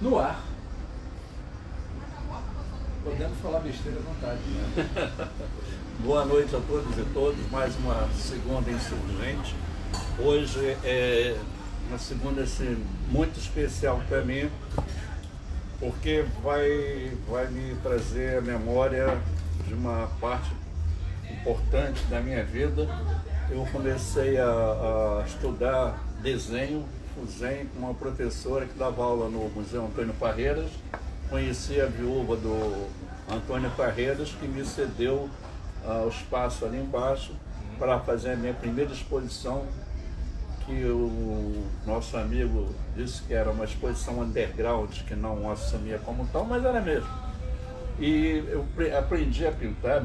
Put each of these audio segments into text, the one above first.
No ar. Podemos falar besteira à vontade, né? Boa noite a todos e todas, mais uma segunda insurgente. Hoje é uma segunda assim, muito especial para mim, porque vai me trazer a memória de uma parte importante da minha vida. Eu comecei a estudar desenho, fusen, com uma professora que dava aula no Museu Antônio Parreiras. Conheci a viúva do Antônio Parreiras, que me cedeu o espaço ali embaixo para fazer a minha primeira exposição, que o nosso amigo disse que era uma exposição underground, que não assumia como tal, mas era mesmo. E eu aprendi a pintar,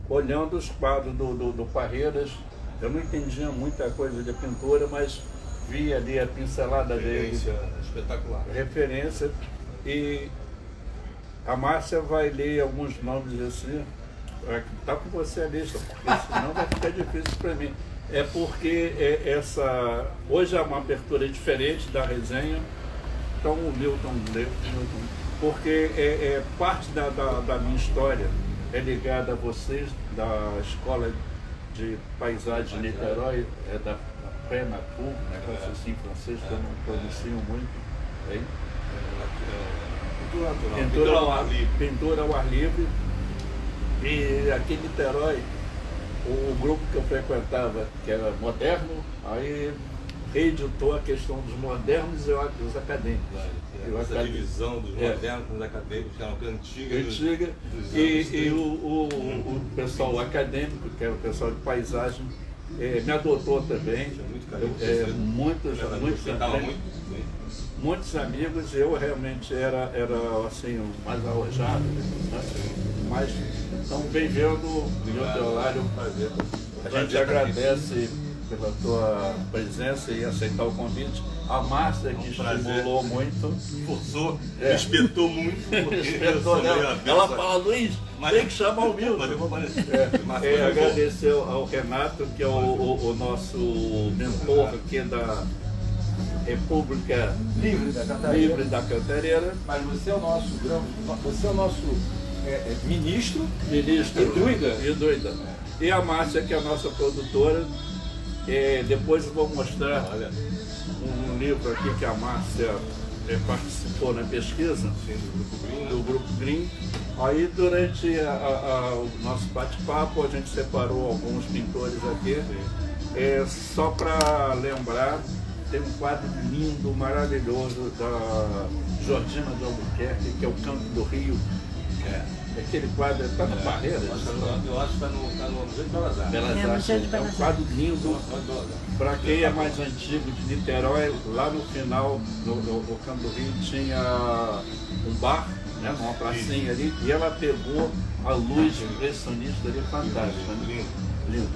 olhando os quadros do Parreiras. Eu não entendia muita coisa de pintura, mas vi ali a pincelada dele. Espetacular. Referência. E a Márcia vai ler alguns nomes assim, tá com você a lista, porque senão vai ficar difícil para mim. É porque hoje é uma abertura diferente da resenha, então o Milton leu, porque parte da minha história é ligada a vocês, da Escola de Paisagem de Niterói, da Pré-Natur, negócio assim em francês que eu não pronuncio muito, hein? Pintura ao ar livre. E aqui em Niterói, o grupo que eu frequentava, que era moderno, aí reeditou a questão dos modernos e os acadêmicos. Essa divisão dos modernos com os acadêmicos, que era uma coisa antiga. E o pessoal acadêmico, que era o pessoal de paisagem, me adotou também. Muitos amigos. Eu realmente era assim, o mais arrojado, né? Mas estão bem-vindo, Milton Eulário. A gente agradece pela tua presença e aceitar o convite. A Márcia, que estimulou muito. Forçou, espetou muito. Ela fala, Luiz, tem que chamar o Milton. Mas eu vou aparecer. Agradecer ao Renato, que é o nosso mentor aqui da República Livre da Cantareira. Mas você é o nosso ministro E druida. E a Márcia, que é a nossa produtora. Depois eu vou mostrar um livro aqui que a Márcia participou na pesquisa do Grupo Green. Aí durante o nosso bate-papo a gente separou alguns pintores aqui. Só para lembrar, tem um quadro lindo, maravilhoso da Jordina de Albuquerque, que é o Canto do Rio. Aquele quadro está no Parreiras. Eu acho que está no Museu de Belas Artes. É um quadro lindo. Para quem é mais antigo de Niterói, lá no final, no Canto do Rio, tinha um bar, né, uma pracinha ali, e ela pegou a luz impressionista ali, fantástica. Né? Lindo.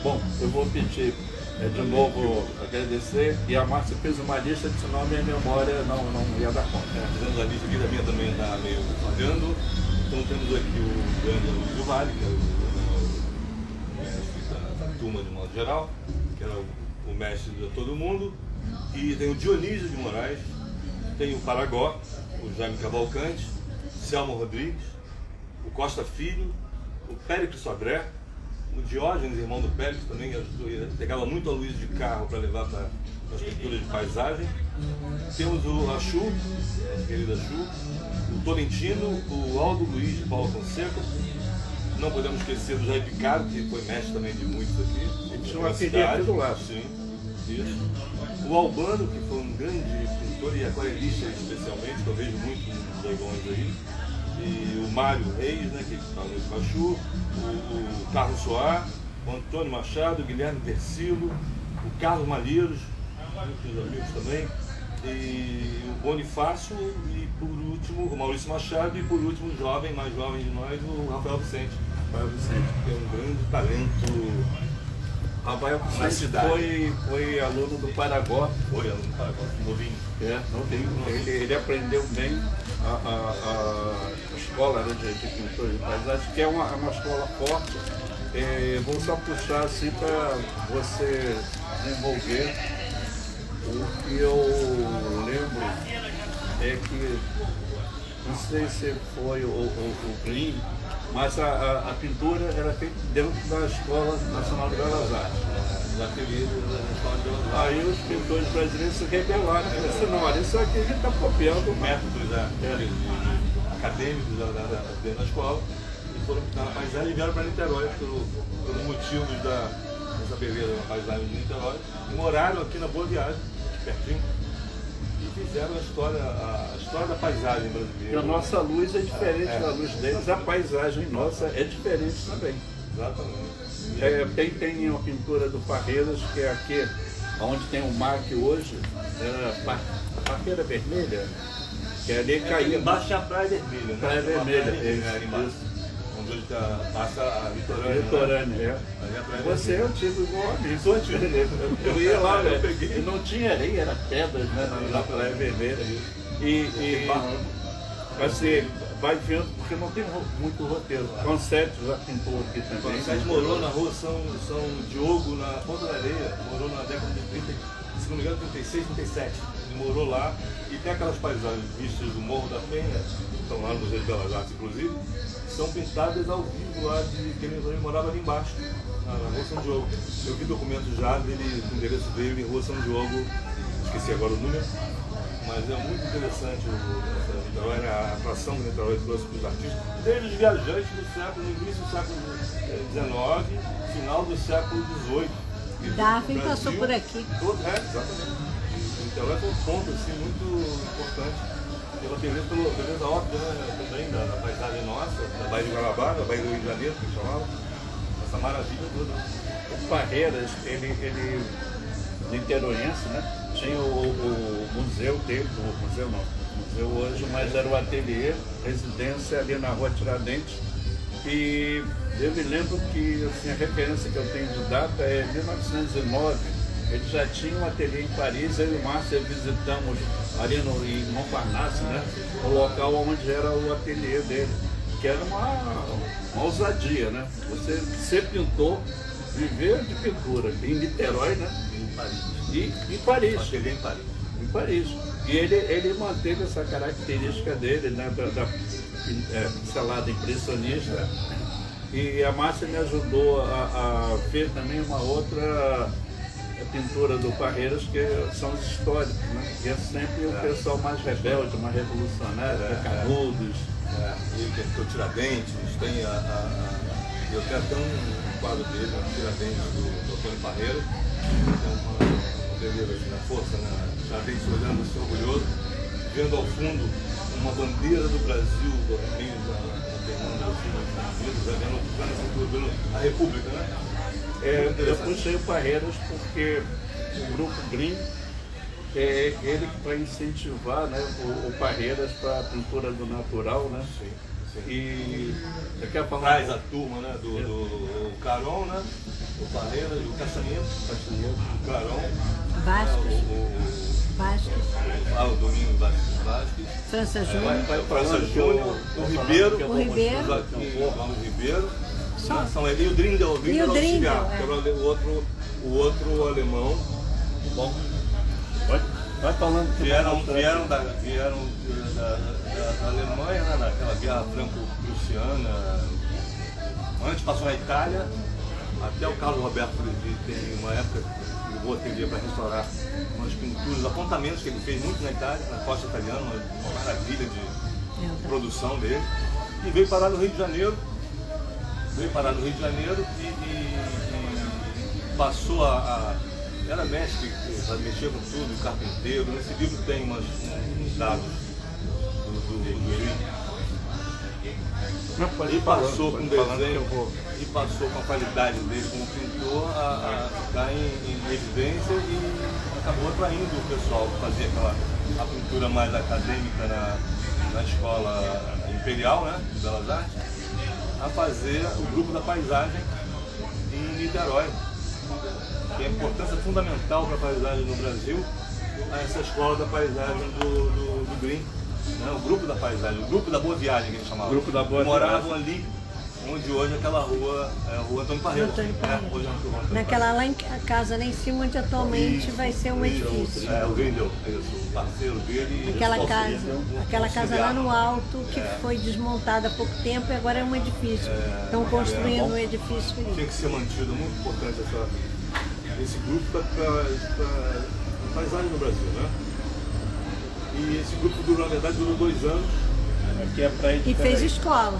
Bom, eu vou pedir de novo agradecer, e a Márcia fez uma lista, senão a minha memória não ia dar conta. Fizemos a lista aqui, da minha também está meio falhando. Então temos aqui o grande Luiz do Vale, que é o mestre da turma de modo geral, que era o mestre de todo mundo. E tem o Dionísio de Moraes, tem o Paragó, o Jaime Cavalcante, Selmo Rodrigues, o Costa Filho, o Péricles Sodré, o Diógenes, irmão do Péricles, também pegava muito a luz de carro para levar para as pinturas de paisagem. Temos o Achu, a querida Achu, o Tolentino, o Aldo Luiz de Paulo Fonseca. Não podemos esquecer do Jair Picado, que foi mestre também de muitos aqui. Ele tinha uma filha aqui do lado. Sim, isso. O Albano, que foi um grande pintor e aquarelista especialmente, que eu vejo muito nos leilões aí. E o Mário Reis, né, que está no Achu, o Carlos Soar, o Antônio Machado, o Guilherme Versilo, o Carlos Malheiros, muitos amigos também, e o Bonifácio, e por último o Maurício Machado, e por último o mais jovem de nós, o Rafael Vicente. Que é um grande talento. Rafael Vicente foi aluno do Paragó. Foi aluno do Paragó, novinho. Novinho. Ele aprendeu bem a escola, né, de pintura de paisagem, que é uma escola forte. Vou só puxar assim para você desenvolver o que eu lembro é que, não sei se foi o Green, mas a pintura era feita dentro da Escola Nacional de Belas Artes. Da ateliê da Escola de Belas Artes. Aí os pintores brasileiros se rebelaram, falaram assim, não, olha, isso aqui a gente está copiando. Métodos acadêmicos dentro da escola, e foram pintar na paisagem e vieram para Niterói pelos motivos dessa beleza da paisagem de Niterói, e moraram aqui na Boa Viagem, pertinho, e fizeram a história da paisagem brasileira. E a nossa luz é diferente da luz deles, a paisagem nossa é diferente também. Exatamente. Tem uma pintura do Parreiras, que é aqui, onde tem o mar que hoje, era Parreira Vermelha, que ali caía. Embaixo tinha a Praia Vermelha, né? Praia Vermelha, embaixo. Onde hoje passa a Litorânea. Litorânea, Você é antigo igual a mim. Sou antigo. Eu ia lá, velho, e não tinha areia, era pedras, né, na Praia Vermelha. E assim, vai vendo, porque não tem muito roteiro. Conceitos já pintou aqui também. Conceitos morou na rua São Diogo, na Ponta da Areia, morou na década de 30, se não me engano, 36, 37. Ele morou lá e tem aquelas paisagens vistas do Morro da Penha, que estão lá no Museu de Belas Artes, inclusive, são pintadas ao vivo lá que ele morava ali embaixo, na Rua São Diogo. Eu vi documentos já dele, o endereço dele em Rua São Diogo, esqueci agora o número, mas é muito interessante essa Niterói, a atração que Niterói trouxe para os artistas, desde os viajantes do século, no início do século XIX, final do século XVIII. Darwin passou por aqui. Exatamente. Niterói foi um ponto assim, muito importante pela beleza óbvia, né, também da paisagem nossa, da Baía de Guanabara, da Baía do Rio de Janeiro, que chamava, essa maravilha toda. O Parreiras, ele niteroense, né? Tinha o museu dele, o museu hoje, mas era o ateliê, residência ali na Rua Tiradentes. E eu me lembro que assim, a referência que eu tenho de data é 1909. Ele já tinha um ateliê em Paris, eu e o Márcio visitamos ali em Montparnasse, né? O local onde era o ateliê dele, que era uma ousadia, né? Você ser pintor, viver de pintura em Niterói, né? Em Paris. E em Paris. Ateliê em Paris. Em Paris. E ele manteve essa característica dele, né? Da pincelada impressionista. E a Márcia me ajudou a ver também uma outra pintura do Parreiras, que são os históricos, né? E é sempre o pessoal mais rebelde, mais revolucionário, Canudos. Ele tem o Tiradentes, tem eu tenho até um quadro dele, o Tiradentes do Antônio Parreira, tem uma beleza assim, na força, né? Tiradentes olhando assim, orgulhoso, vendo ao fundo uma bandeira do Brasil, do meio da perna, vendo a República, né? Eu puxei o Parreiras porque o Grupo Green é ele que vai incentivar, né, o Parreiras para a pintura do natural, né? Sim. E eu quero falar. Traz a turma, né, do Caron, né? O Parreiras, o Castanheiro, o Caron, o Domingos Vasques, França Júnior, França Júnior, o Ribeiro, o Ribeiro. São ele e o Drindel, que era o outro alemão. Bom, vai falando que vieram da Alemanha, né, naquela guerra franco-prussiana. Antes passou na Itália, até o Carlos Roberto tem uma época que levou a ateliê para restaurar umas pinturas, apontamentos que ele fez muito na Itália, na costa italiana, uma maravilha de produção dele. E veio parar no Rio de Janeiro. E passou era mestre, mexia com tudo, carpinteiro. Nesse livro tem uns dados do e passou com desenho e passou com a qualidade dele como pintor a ficar em evidência e acabou atraindo o pessoal que fazia a pintura mais acadêmica na escola imperial, né, de Belas Artes, a fazer o grupo da paisagem em Niterói. Tem a importância fundamental para a paisagem no Brasil, essa escola da paisagem do Green, né? O grupo da paisagem, o grupo da Boa Viagem que eles chamavam. Grupo da Boa Moravam ali onde hoje aquela rua é a rua Antônio Parreira. Antônio Parreira. Hoje é a rua Antônio Naquela lá a casa lá em cima, onde atualmente vai ser um edifício. É, o Wendel, o parceiro dele. Aquela casa lá no alto, que foi desmontada há pouco tempo e agora é um edifício. Estão construindo um edifício ali. Tinha que ser mantido, muito importante esse grupo para paisagem no Brasil, né? E esse grupo na verdade, durou 2 anos. Aqui é praia de E fez escola.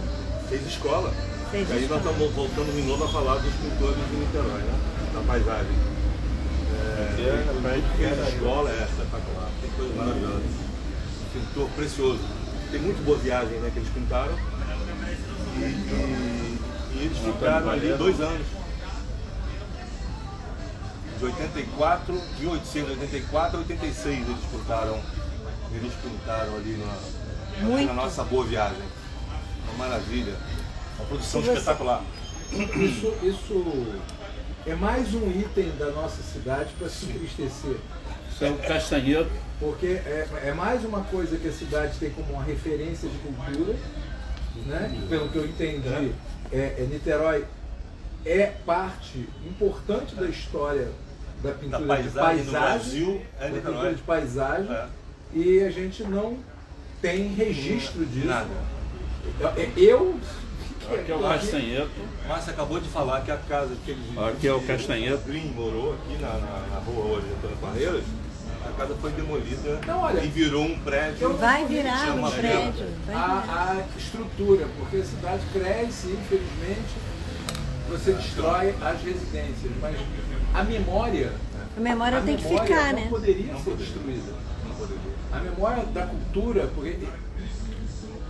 Fez escola. Fez e aí escola. nós estamos voltando de novo a falar dos pintores de Niterói, né? Da paisagem. Aqui é a praia de Fez Queraí. escola, espetacular. Tem coisa maravilhosa. Pintor precioso. Tem muito boa viagem, né, que eles pintaram. E eles ficaram ali 2 anos. De 84, 1884 a 86 eles pintaram ali na nossa boa viagem. Uma maravilha. Uma produção espetacular. Isso é mais um item da nossa cidade para se entristecer. Isso é o Castanheto. Porque é mais uma coisa que a cidade tem como uma referência de cultura, né? Pelo que eu entendi, Niterói é parte importante da história da pintura Da paisagem de no Brasil, da Niterói. pintura de paisagem, É. e a gente não tem registro disso. Nada. Aqui é o Castanheto. Márcia acabou de falar que a casa que eles. Aqui é o Castanheto. Green morou aqui na rua hoje, Antônio Parreiras. A casa foi demolida Não, olha, e virou um prédio. Vai virar Chama um prédio. Vai virar. a estrutura, porque a cidade cresce, infelizmente, você destrói as residências, mas a memória A memória tem que memória ficar, não né? poderia ser destruída. A memória da cultura, porque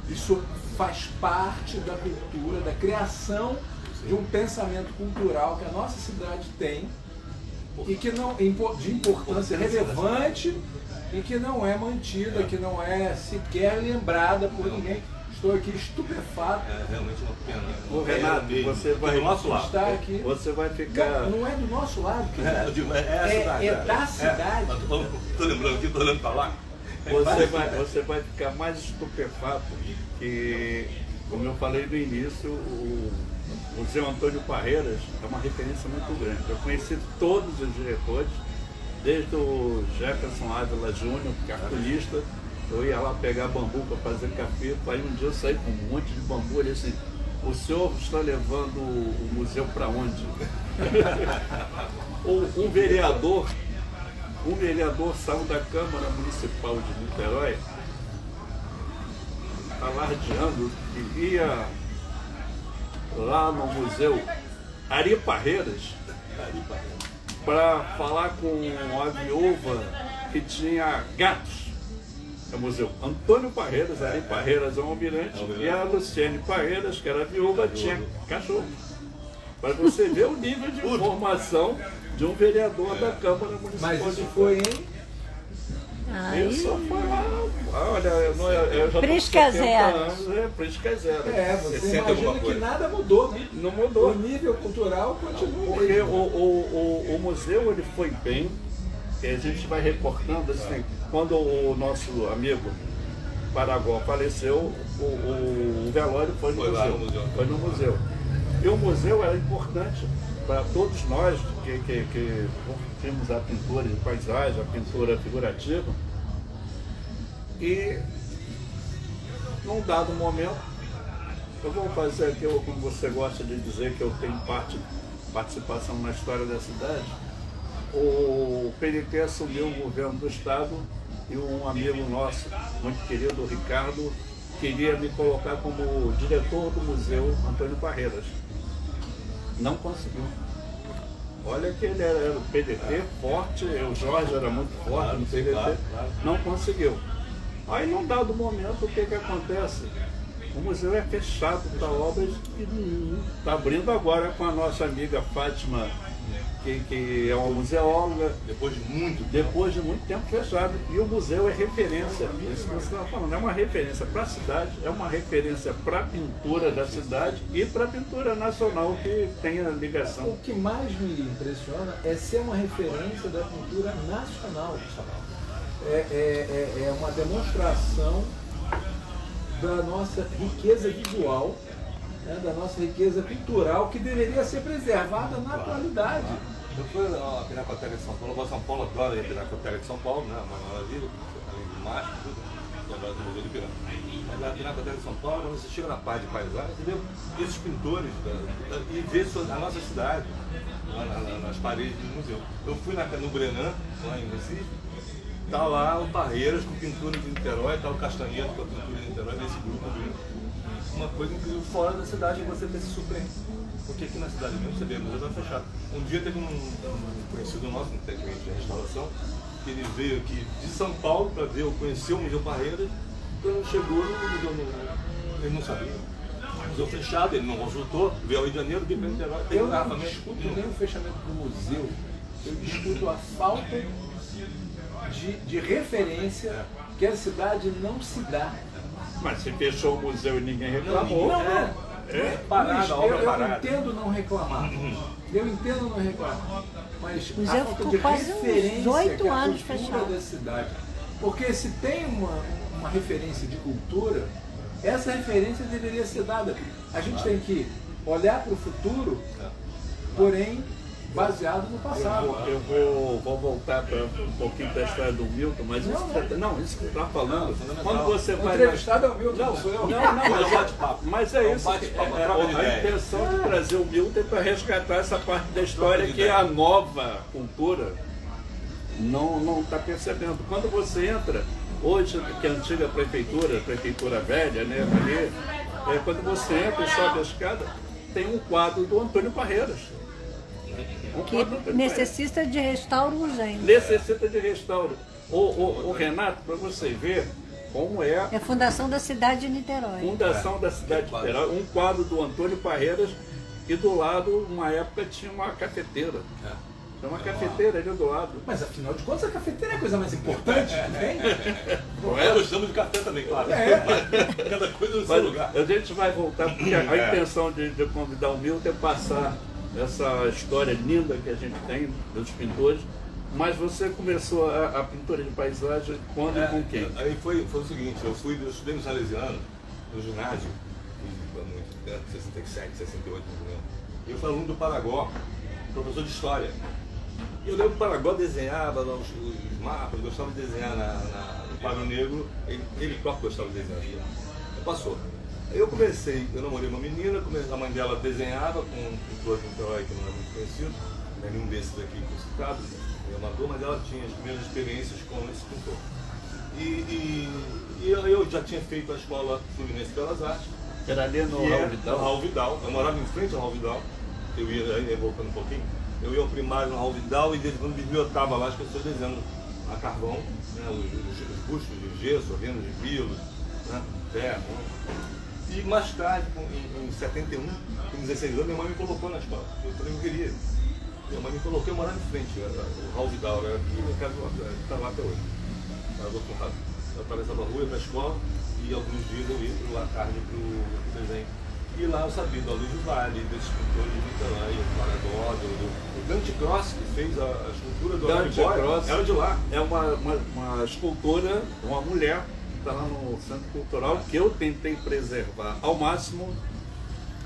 isso faz parte da cultura, da criação de um pensamento cultural que a nossa cidade tem e que não de importância relevante e que não é mantida, que não é sequer lembrada por ninguém. Estou aqui estupefato É realmente uma pena. Ô, Renato, você vai do nosso de lado. estar aqui. Você vai ficar. Não é do nosso lado, Eu digo, é a cidade. é da cidade. Tô lembrando aqui, tô olhando pra lá. Você vai ficar mais estupefato que, como eu falei no início, o Museu Antônio Parreiras é uma referência muito grande. Eu conheci todos os diretores, desde o Jefferson Ávila Júnior, cartunista. Eu ia lá pegar bambu para fazer café. Aí um dia eu saí com um monte de bambu. Ele assim, o senhor está levando o museu para onde? Um vereador saiu da Câmara Municipal de Niterói alardeando que ia lá no Museu Ari Parreiras para falar com a viúva que tinha gatos. É o Museu Antônio Parreiras, Ari Parreiras é um almirante, e a Luciene Parreiras, que era viúva, tinha cachorro. Para você ver o nível de informação de um vereador da Câmara Municipal. Mas isso de foi em Isso foi lá, olha, eu já Prisca tô com 70 zero. anos, Prisca zero. você 60 imagina alguma que coisa. nada mudou, né? Não mudou. O nível cultural continua. Porque mesmo. o museu ele foi bem, e a gente vai recortando assim, quando o nosso amigo Paraguai faleceu, o velório foi no Foi lá museu. no museu. Foi no museu. E o museu era importante para todos nós que curtimos a pintura de paisagem, a pintura figurativa. E num dado momento, eu vou fazer aqui, como você gosta de dizer, que eu tenho participação na história da cidade. O PDT assumiu o governo do estado e um amigo nosso, muito querido, o Ricardo, queria me colocar como diretor do Museu Antônio Parreiras. Não conseguiu. Olha que ele era do PDT forte, o Jorge era muito forte no PDT, claro. não conseguiu. Aí num dado momento, o que acontece? O museu é fechado para obras e está abrindo agora com a nossa amiga Fátima, que é uma museóloga. Depois de muito Tempo fechado. E o museu é referência. Isso que você estava falando, é uma referência para a cidade, é uma referência para a pintura da cidade e para a pintura nacional que tem a ligação. O que mais me impressiona é ser uma referência da pintura nacional. É uma demonstração da nossa riqueza visual né, da nossa riqueza cultural que deveria ser preservada na atualidade. Eu fui à Pinacoteca de São Paulo, eu vou a São Paulo, adoro a Pinacoteca de São Paulo, né? Uma maravilha, além do mágico, tudo, e agora do Museu do Ipiranga. Mas na Pinacoteca de São Paulo, quando você chega na parte de paisagem, você vê esses pintores e vê a nossa cidade nas paredes do museu. Eu fui no Brenan, lá em Recife, tá lá o Parreiras com pintura de Niterói, tá o Castanheira com a pintura de Niterói, nesse grupo ali. Uma coisa incrível, fora da cidade você se surpreende. Porque aqui na cidade mesmo você vê, o museu está fechado. Um dia teve um conhecido nosso, um técnico de restauração, que ele veio aqui de São Paulo para conhecer o Museu Parreiras. Quando chegou no museu, ele não sabia. O museu fechado, ele não consultou, veio ao Rio de Janeiro, veio para Niterói, Eu não discuto nem o fechamento do museu, eu discuto a falta de referência que a cidade não se dá. Mas se fechou o museu e ninguém reclamou. Não. Parada, a obra parada. Eu entendo não reclamar. Eu entendo não reclamar. Mas O a museu falta ficou de quase uns referência 8 que a anos cultura fechado. da cidade. Porque se tem uma referência de cultura, essa referência deveria ser dada. A gente tem que olhar para o futuro, porém baseado no passado. Eu vou voltar para um pouquinho da história do Milton, mas isso que você está falando, quando você O vai... entrevistado é o Milton, não sou eu. Mas é isso, bate-papo, a troca de ideia. intenção de trazer o Milton é para resgatar essa parte da história que a nova cultura não está percebendo. Quando você entra, hoje, que a antiga prefeitura velha, né, ali, quando você entra e sobe a escada, tem um quadro do Antônio Parreiras. Que necessita de restauro urgente. Necessita de restauro. O Renato, para você ver como é É a fundação da cidade de Niterói. fundação da cidade de Niterói, um quadro do Antônio Parreiras, e do lado, uma época, tinha uma cafeteira. Tinha uma cafeteira ali do lado. Mas afinal de contas a cafeteira é a coisa mais importante que tem. Nós gostamos de café também, claro. Cada coisa no seu Mas lugar. a gente vai voltar, porque a intenção de convidar o Milton é passar essa história linda que a gente tem dos pintores. Mas você começou a pintura de paisagem quando e com quem? Aí foi o seguinte, eu estudei no Salesiano, no ginásio, em 67, 68, não lembro. Eu fui aluno do Paragó, professor de história. Eu lembro que o Paragó desenhava os mapas, gostava de desenhar no quadro negro, ele próprio gostava de desenhar. Passou. Aí eu namorei uma menina, a mãe dela desenhava com um pintor de Niterói que não é muito conhecido, não é nenhum desses aqui que eu citado, amador, mas ela tinha as primeiras experiências com esse pintor. E eu já tinha feito a escola Fluminense de Belas Artes. Era ali no Raul Vidal. Eu morava em frente ao Raul Vidal. Eu ia voltando um pouquinho. Eu ia ao primário no Raul Vidal e desde quando eu estava lá, as pessoas desenhando a carvão, né, os bustos de gesso, rendas de pilos, né, ferro. E mais tarde, em 71, com 16 anos, minha mãe me colocou na escola. Eu também não queria. Minha mãe me colocou, eu morava em frente, o Raul Vidal, era aqui, minha casa está lá até hoje. Eu atravessava a rua, ia para a escola, e alguns dias eu ia à tarde para o desenho. E lá eu sabia do Aloysio Vale, desses pintores de Niterói, o Paragó, o Dante Cross, que fez a escultura do Dante Cross era de lá. É uma escultura, uma mulher, que está lá no Centro Cultural, que eu tentei preservar ao máximo.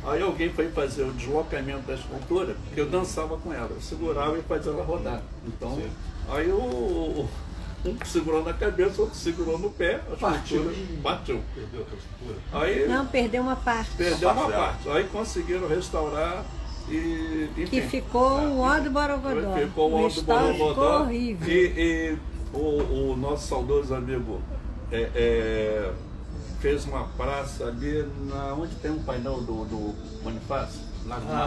Aí alguém foi fazer o deslocamento da escultura, porque eu dançava com ela, eu segurava e fazia ela rodar. Então, sim. Aí um segurou na cabeça, outro segurou no pé, a escultura partiu. Perdeu a escultura? Aí, Não, perdeu uma parte. Perdeu uma parte. Aí conseguiram restaurar e... Enfim, Que ficou um ó do Borogodó. Ficou um ó do restauro Borogodó. ficou horrível. E o nosso saudoso amigo fez uma praça ali onde tem um painel do Bonifácio.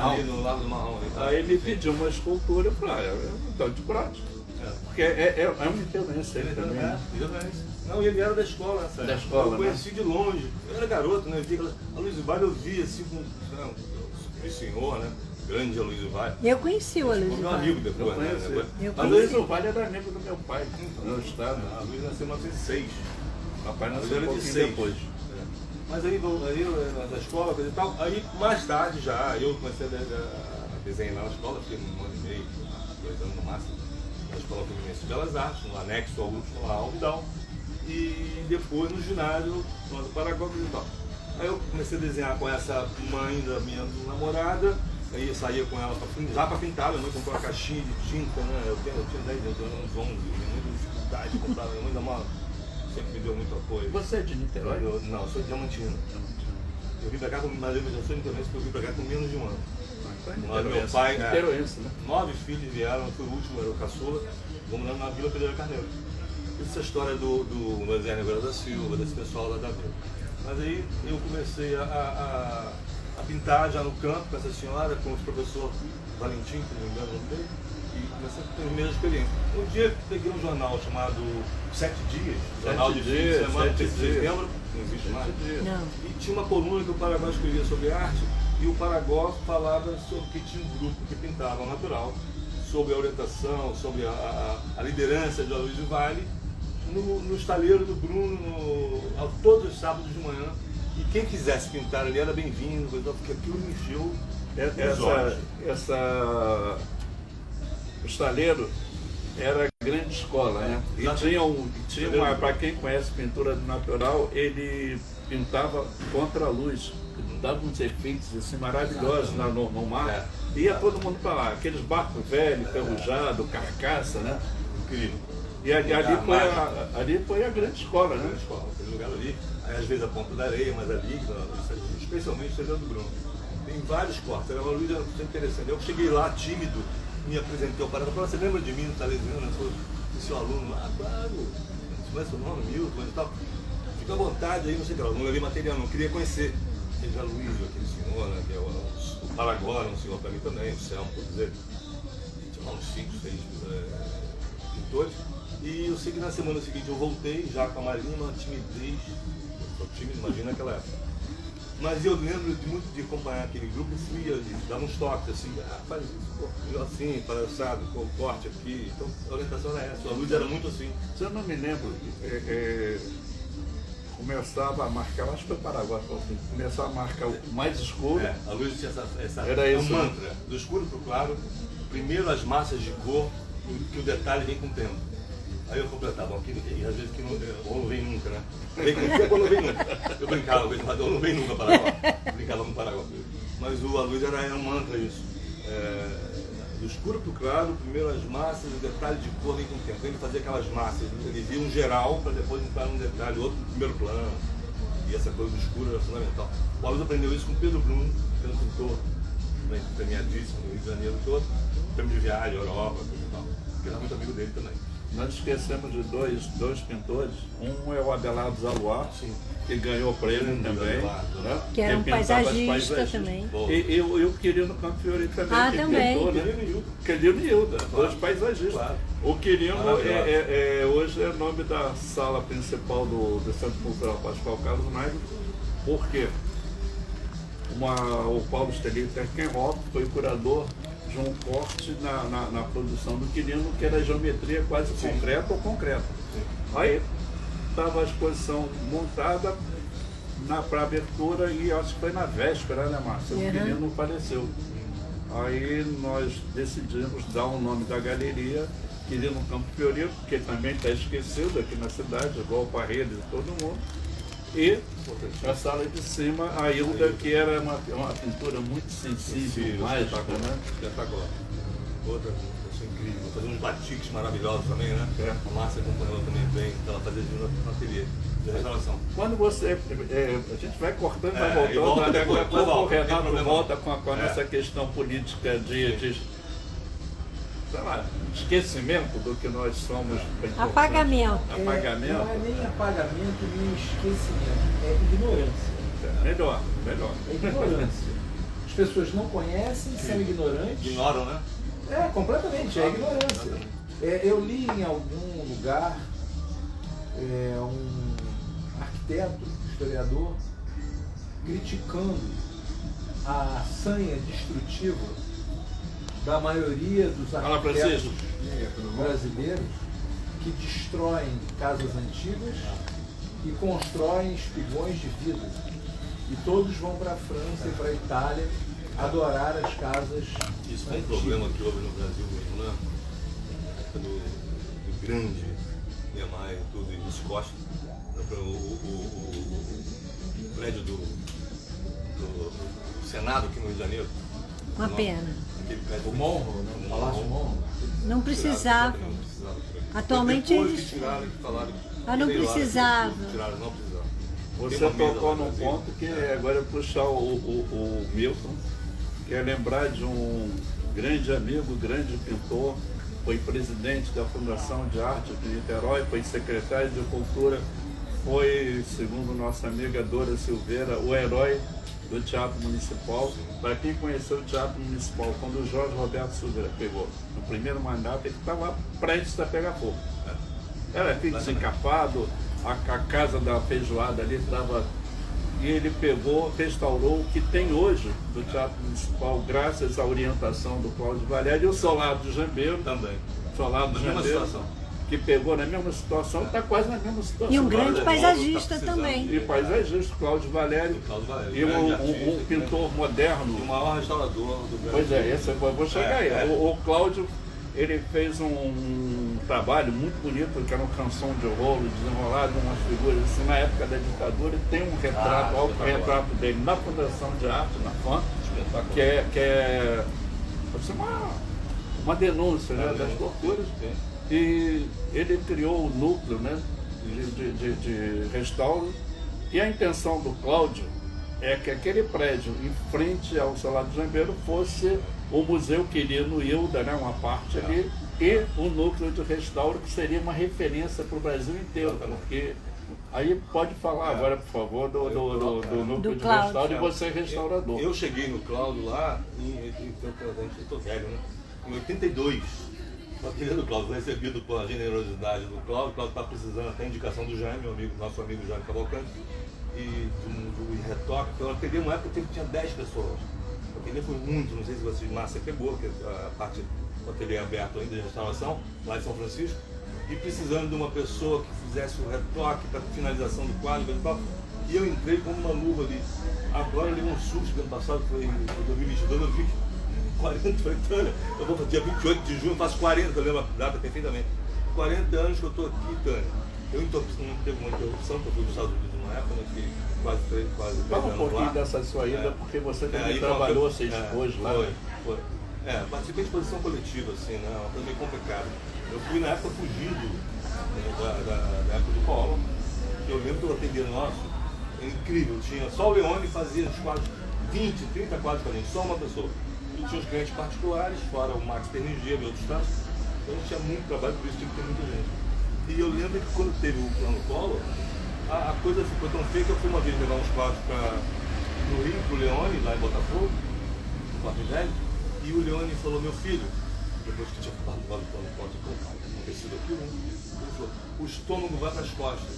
Ali no Lago do Marrão. Aí ele pediu uma escultura para então de prática. Porque é uma intervenção também. Não, ele era da escola nessa época. Da escola, eu conheci de longe. Eu era garoto, né? A Aloysio Vale eu via assim com o senhor, né? Grande Aloysio Vale. Eu conheci o Aloysio Meu Vale. amigo depois, né? A Aloysio Vale era amigo do meu pai, no estado. A Aloysio nasceu em 1906. Papai nasceu Era um de pouquinho 6. depois. Mas aí na escola, coisa e tal, aí mais tarde já, eu comecei a desenhar na escola, fiquei 1 ano e meio, 2 anos no máximo, na Escola Fluminense de Belas Artes, no anexo ao Raul Vidal, e depois no ginásio, no Paragó e tal. Aí eu comecei a desenhar com essa mãe da minha namorada, aí eu saía com ela já para pintar, minha mãe comprou uma caixinha de tinta, né? Eu tinha 10 anos, uns 11, tinha muita dificuldade de comprar, minha mãe da mala sempre me deu muito apoio. Você é de Niterói? Não, eu sou de Diamantina. Eu vim pra cá, mas eu já sou niteroense porque eu vim pra cá com menos de um ano. Meu pai, Niteroense, né? 9 filhos vieram, eu fui o último, era o caçula, vamos lá na Vila Pedreira Carneiro. Essa história do José Negreira da Silva, desse pessoal lá da Vila. Mas aí eu comecei a pintar já no campo com essa senhora, com o professor Valentim, que não me engano o nome dele, e comecei a ter a primeira experiência. Um dia peguei um jornal chamado 7 Dias, jornal de fim de semana, 7 de setembro, não existe mais. Não. E tinha uma coluna que o Paraguai escrevia sobre arte, e o Paraguai falava sobre que tinha um grupo que pintava ao natural, sobre a orientação, sobre a liderança de Aloysio Vale, no estaleiro do Bruno, todos os sábados de manhã. E quem quisesse pintar ali era bem-vindo, porque aquilo me encheu os olhos. O estaleiro era a grande escola, né? E tinha para quem conhece pintura natural, ele pintava contra a luz, dava uns efeitos assim, maravilhosos no mar. Ia todo mundo para lá, aqueles barcos velhos, enferrujados, carcaça, né? Incrível. E ali foi a grande escola, né? Grande escola, aquele lugar ali, aí às vezes a Ponta da Areia, mas ali, especialmente o Estaleiro do Bruno. Tem vários cortes, era uma luz interessante. Eu cheguei lá tímido, me apresentei ao Paraguai, você lembra de mim, Salesiano? Eu sou seu aluno lá, claro, você conhece o nome, Milton e tal. Fica à vontade aí, não sei o que lá, não levei material, não queria conhecer. Seja Luiz, aquele senhor, né, que é o Paraguai, um senhor para mim também, o Selmo, por dizer. Tinha uns 5, 6 pintores. E eu sei que na semana seguinte eu voltei, já com a Marinha, uma timidez, eu sou tímido, imagina naquela época. Mas eu lembro muito de acompanhar aquele grupo e dar uns toques assim, faz isso, melhor assim, palhaçado, corte aqui. Então a orientação era essa, a luz era muito assim. Se eu não me lembro, começava a marcar, acho que foi o Paraguai, começava a marcar o mais escuro. A luz tinha essa era isso, mantra, do escuro para o claro, primeiro as massas de cor, que o detalhe vem com o tempo. Aí eu completava, aqui, e às vezes que não vem nunca, né? Vem com o tempo ou não vem nunca. Eu brincava, ou não vem nunca Paraguai. Brincava no Paraguai. Mas a luz era um mantra isso. Do escuro para o claro, primeiro as massas, o detalhe de cor vem com o tempo. Ele fazia aquelas massas, ele via um geral para depois entrar num detalhe, outro no primeiro plano. E essa coisa do escuro era fundamental. O Aloysio aprendeu isso com Pedro Bruno, que era um pintor premiadíssimo no Rio de Janeiro todo, prêmio de viagem, Europa, e tal. Que era muito amigo dele também. Nós esquecemos de dois pintores. Um é o Abelardo Zaluar, que ganhou prêmio também. Né? Que era um paisagista também. E o Quirino Campiori também. Que também. Pintou, né? Quirino e Hilda, dois paisagistas. Claro. O Quirino hoje é o nome da sala principal do Centro Cultural Pascoal Carlos Magno, porque o Paulo Stelichtenhoff foi o curador de um corte na produção do Quirino, que era geometria quase concreta ou concreta. Aí estava a exposição montada para abertura e acho que foi na véspera, né, Márcia? O Quirino faleceu. Aí nós decidimos dar o nome da galeria Quirino Campiori, que também está esquecido aqui na cidade, igual o Parreira e todo mundo. E a sala de cima, a Hilda, que era uma pintura muito sensível, mágica, né? Espetacular. Outra, isso é incrível. Fazer uns batiques maravilhosos também, né? A Márcia acompanhou também bem, ela fazia no ateliê de restauração. Quando você. A gente vai cortando, vai voltando, daqui a pouco o Renato volta com essa questão política de sei lá, esquecimento do que nós somos. Apagamento. Apagamento. Não é nem apagamento, nem esquecimento, é ignorância. Melhor. É ignorância. As pessoas não conhecem, são ignorantes. Ignoram, né? Completamente, é ignorância. Eu li em algum lugar um arquiteto, historiador, criticando a sanha destrutiva da maioria dos arquitetos brasileiros que destroem casas antigas e constroem espigões de vida. E todos vão para a França e para a Itália adorar as casas Isso antigas. é um problema que houve no Brasil mesmo, né? Do grande Niemeyer e tudo, e dos Costa. prédio do Senado aqui no Rio de Janeiro. Uma pena. Aquele prédio O Monro, né? O Palácio Monro. Não precisava. Não precisava. Atualmente Depois eles. que tiraram, que falaram que Ah, não sei lá, precisava. Tiraram, não precisava. Você Tem uma mesa tocou lá num no Brasil. ponto que agora é puxar o Milton, que é lembrar de um grande amigo, grande pintor, foi presidente da Fundação de Arte de Niterói, foi secretário de Cultura, foi, segundo nossa amiga Dora Silveira, o herói do Teatro Municipal. Para quem conheceu o Teatro Municipal, quando o Jorge Roberto Silveira pegou no primeiro mandato, ele estava prestes a pegar fogo. Era aquele desencapado, a casa da feijoada ali estava. E ele pegou, restaurou o que tem hoje do Teatro Municipal, graças à orientação do Cláudio Valério e o Solado Jambeiro. Também. Solado Na mesma Jambeiro, situação. que pegou na mesma situação, está quase na mesma situação. E um grande Agora, paisagista tá precisando também. E paisagista, Cláudio Valério, Cláudio Valério, e grande um artista, pintor E moderno. o maior restaurador do Brasil. Pois é, esse eu vou chegar aí. É. O Cláudio, ele fez um trabalho muito bonito, que era um canção de rolo, desenrolado, umas figuras assim, na época da ditadura, e tem um retrato, autorretrato dele na Fundação de Arte, na FAM, que é assim, uma denúncia, né, das torturas. E ele criou o núcleo, né, de restauro, e a intenção do Cláudio é que aquele prédio em frente ao Solado Jambeiro fosse o Museu Quirino Hilda, né, uma parte ali, e o núcleo de restauro, que seria uma referência para o Brasil inteiro, porque aí pode falar agora, por favor, do núcleo de Cláudio. restauro, e você é restaurador. Eu cheguei no Cláudio lá, eu estou velho, né? Em 82. Só queria do Cláudio, recebido pela generosidade do Cláudio. O Cláudio está precisando até indicação do Jaime, nosso amigo Jaime Cavalcante, e do retoque. Então, eu peguei uma época que tinha 10 pessoas. O ateliê foi muito, não sei se vocês, Márcia pegou, que a parte do ateliê aberto ainda de restauração, lá em São Francisco, e precisando de uma pessoa que fizesse o retoque para finalização do quadro e tal. E eu entrei como uma luva ali. Agora eu levei um susto no ano passado, foi em 2022, eu vi 40, falei, Tânia, eu vou dia 28 de junho, faço 40, eu lembro a data perfeitamente. 40 anos que eu estou aqui, Tânia. Eu não teve uma interrupção, porque eu fui dos Estados Unidos numa época, né, fiquei quase 3 Fala um anos pouquinho lá. dessa sua ida, porque você também aí trabalhou, você expôs lá. Foi. Participei de exposição coletiva, assim, né? Uma coisa meio complicada. Eu fui na época fugido da época do Collor. Eu lembro do ateliê nosso, é incrível, tinha só o Leone fazia uns quadros, 20, 30 quadros pra gente, só uma pessoa. E tinha os clientes particulares, fora o Max Pernigia e outros casos. Então a gente tinha muito trabalho, por isso tinha que ter muita gente. E eu lembro que quando teve o plano Collor, a coisa ficou tão feia que eu fui uma vez levar uns quadros no Rio, pro Leone, lá em Botafogo, no Parque Velho, e o Leone falou, meu filho, depois que tinha falado do plano Collor, acontecido aquilo, ele falou, o estômago vai para as costas.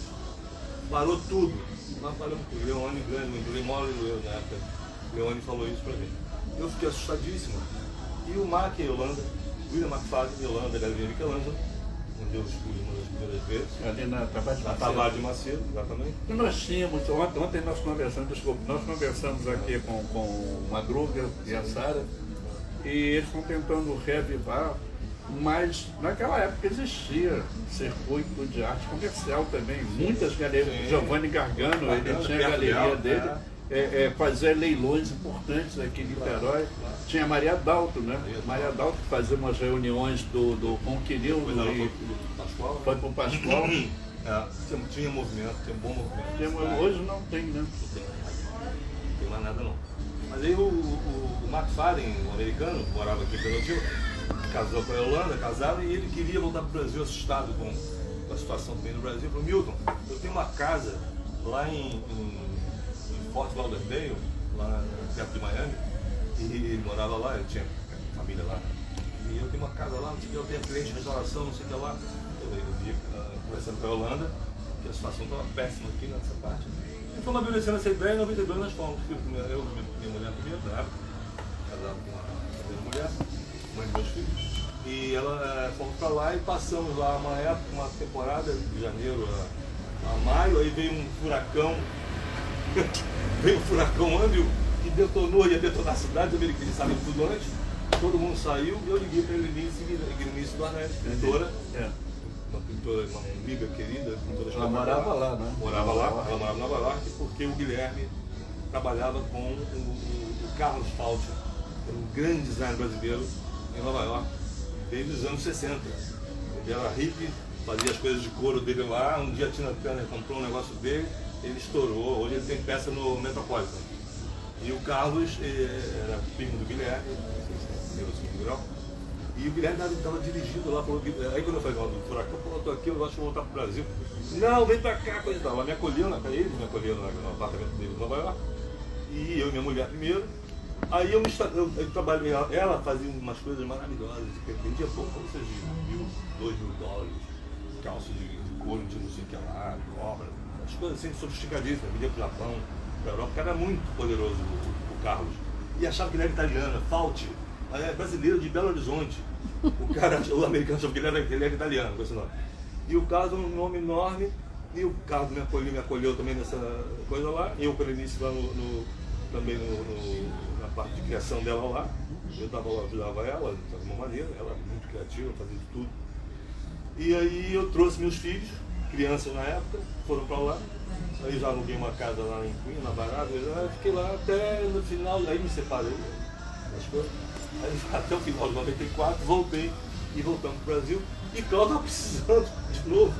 Parou tudo. Nós paramos com o Leone grande, o Leone na época. O Leone falou isso pra mim. Eu fiquei assustadíssimo. E o Mac em Holanda, William McFadden em Holanda, Galeria Michelangelo, onde eu expus uma das primeiras vezes. Ali na Tavares de Macedo, exatamente. E nós tínhamos, ontem nós conversamos aqui com o Madruga e a Sara, e eles estão tentando reavivar, mas naquela época existia circuito de arte comercial também, muitas galerias, Giovanni Gargano, ele tinha a galeria dele, fazia leilões importantes aqui em Niterói. Tinha a Maria Dalto, né? Maria Dalto que fazia umas reuniões com o Quirino e foi para o Pascoal. Tinha movimento, tinha um bom movimento. Hoje não tem, né? Não tem mais nada não. Mas aí o McFadden, o americano, morava aqui em Pelotil, casou com a Holanda, casaram, e ele queria voltar para o Brasil assustado com a situação também no Brasil. Ele falou, Milton, eu tenho uma casa lá em Fort Lauderdale, lá perto de Miami, e ele morava lá, eu tinha família lá, e eu tenho uma casa lá, não sei o que, eu tenho cliente de restauração, não sei o que lá. Eu vi, conversando com a Holanda, que a situação estava péssima aqui nessa parte. E fomos amadurecendo essa ideia, em 92 nós fomos, eu minha mulher primeiro, na época, casado com uma mulher, mãe de meus filhos, e ela fomos para lá e passamos lá uma temporada de janeiro a maio, aí veio um furacão, Andrew, que detonou, ia detonar a cidade, os americanos sabiam tudo antes, todo mundo saiu e eu liguei para a Elenise do Arnés, pintora, escritora, uma amiga querida, Ela morava lá, né? Morava lá, ela morava em Nova York, porque o Guilherme trabalhava com o Carlos Fauci, que era um grande designer brasileiro em Nova York, desde os anos 60. Ele era hippie, fazia as coisas de couro dele lá, um dia a Tina Turner comprou um negócio dele, ele estourou, hoje ele tem peça no Metropolitan. E o Carlos era primo do Guilherme, primeiro ou segundo grau, e o Guilherme estava dirigindo lá, falou, aí quando eu falei, do furacão, eu tô aqui, eu acho que vou voltar pro Brasil. Não, vem pra cá, coisa e tal. Ela me acolheu, eles me acolheram no apartamento dele em Nova York, e eu e minha mulher primeiro. Aí eu trabalhei, ela fazia umas coisas maravilhosas, vendia pouco, coisas de $1.000, $2.000, calça de couro de não sei o que lá, cobra, as coisas assim sofisticadíssimas, vendia pro Japão, pra Europa, porque era muito poderoso o Carlos. E achava que ele era italiano, Fauci, é brasileiro de Belo Horizonte. O americano achava que ele era italiano com esse nome. E o Carlos é um nome enorme, e o Carlos me acolheu também nessa coisa lá, eu pelo início lá também na parte de criação dela lá, eu ajudava ela de alguma maneira, ela muito criativa, fazia de tudo. E aí eu trouxe meus filhos, crianças na época, foram para lá, aí já aluguei uma casa lá em Cunha, na Barada, eu fiquei lá até no final, aí me separei das coisas, aí até o final de 94 voltei e voltamos para o Brasil, e Cláudio estava precisando de novo,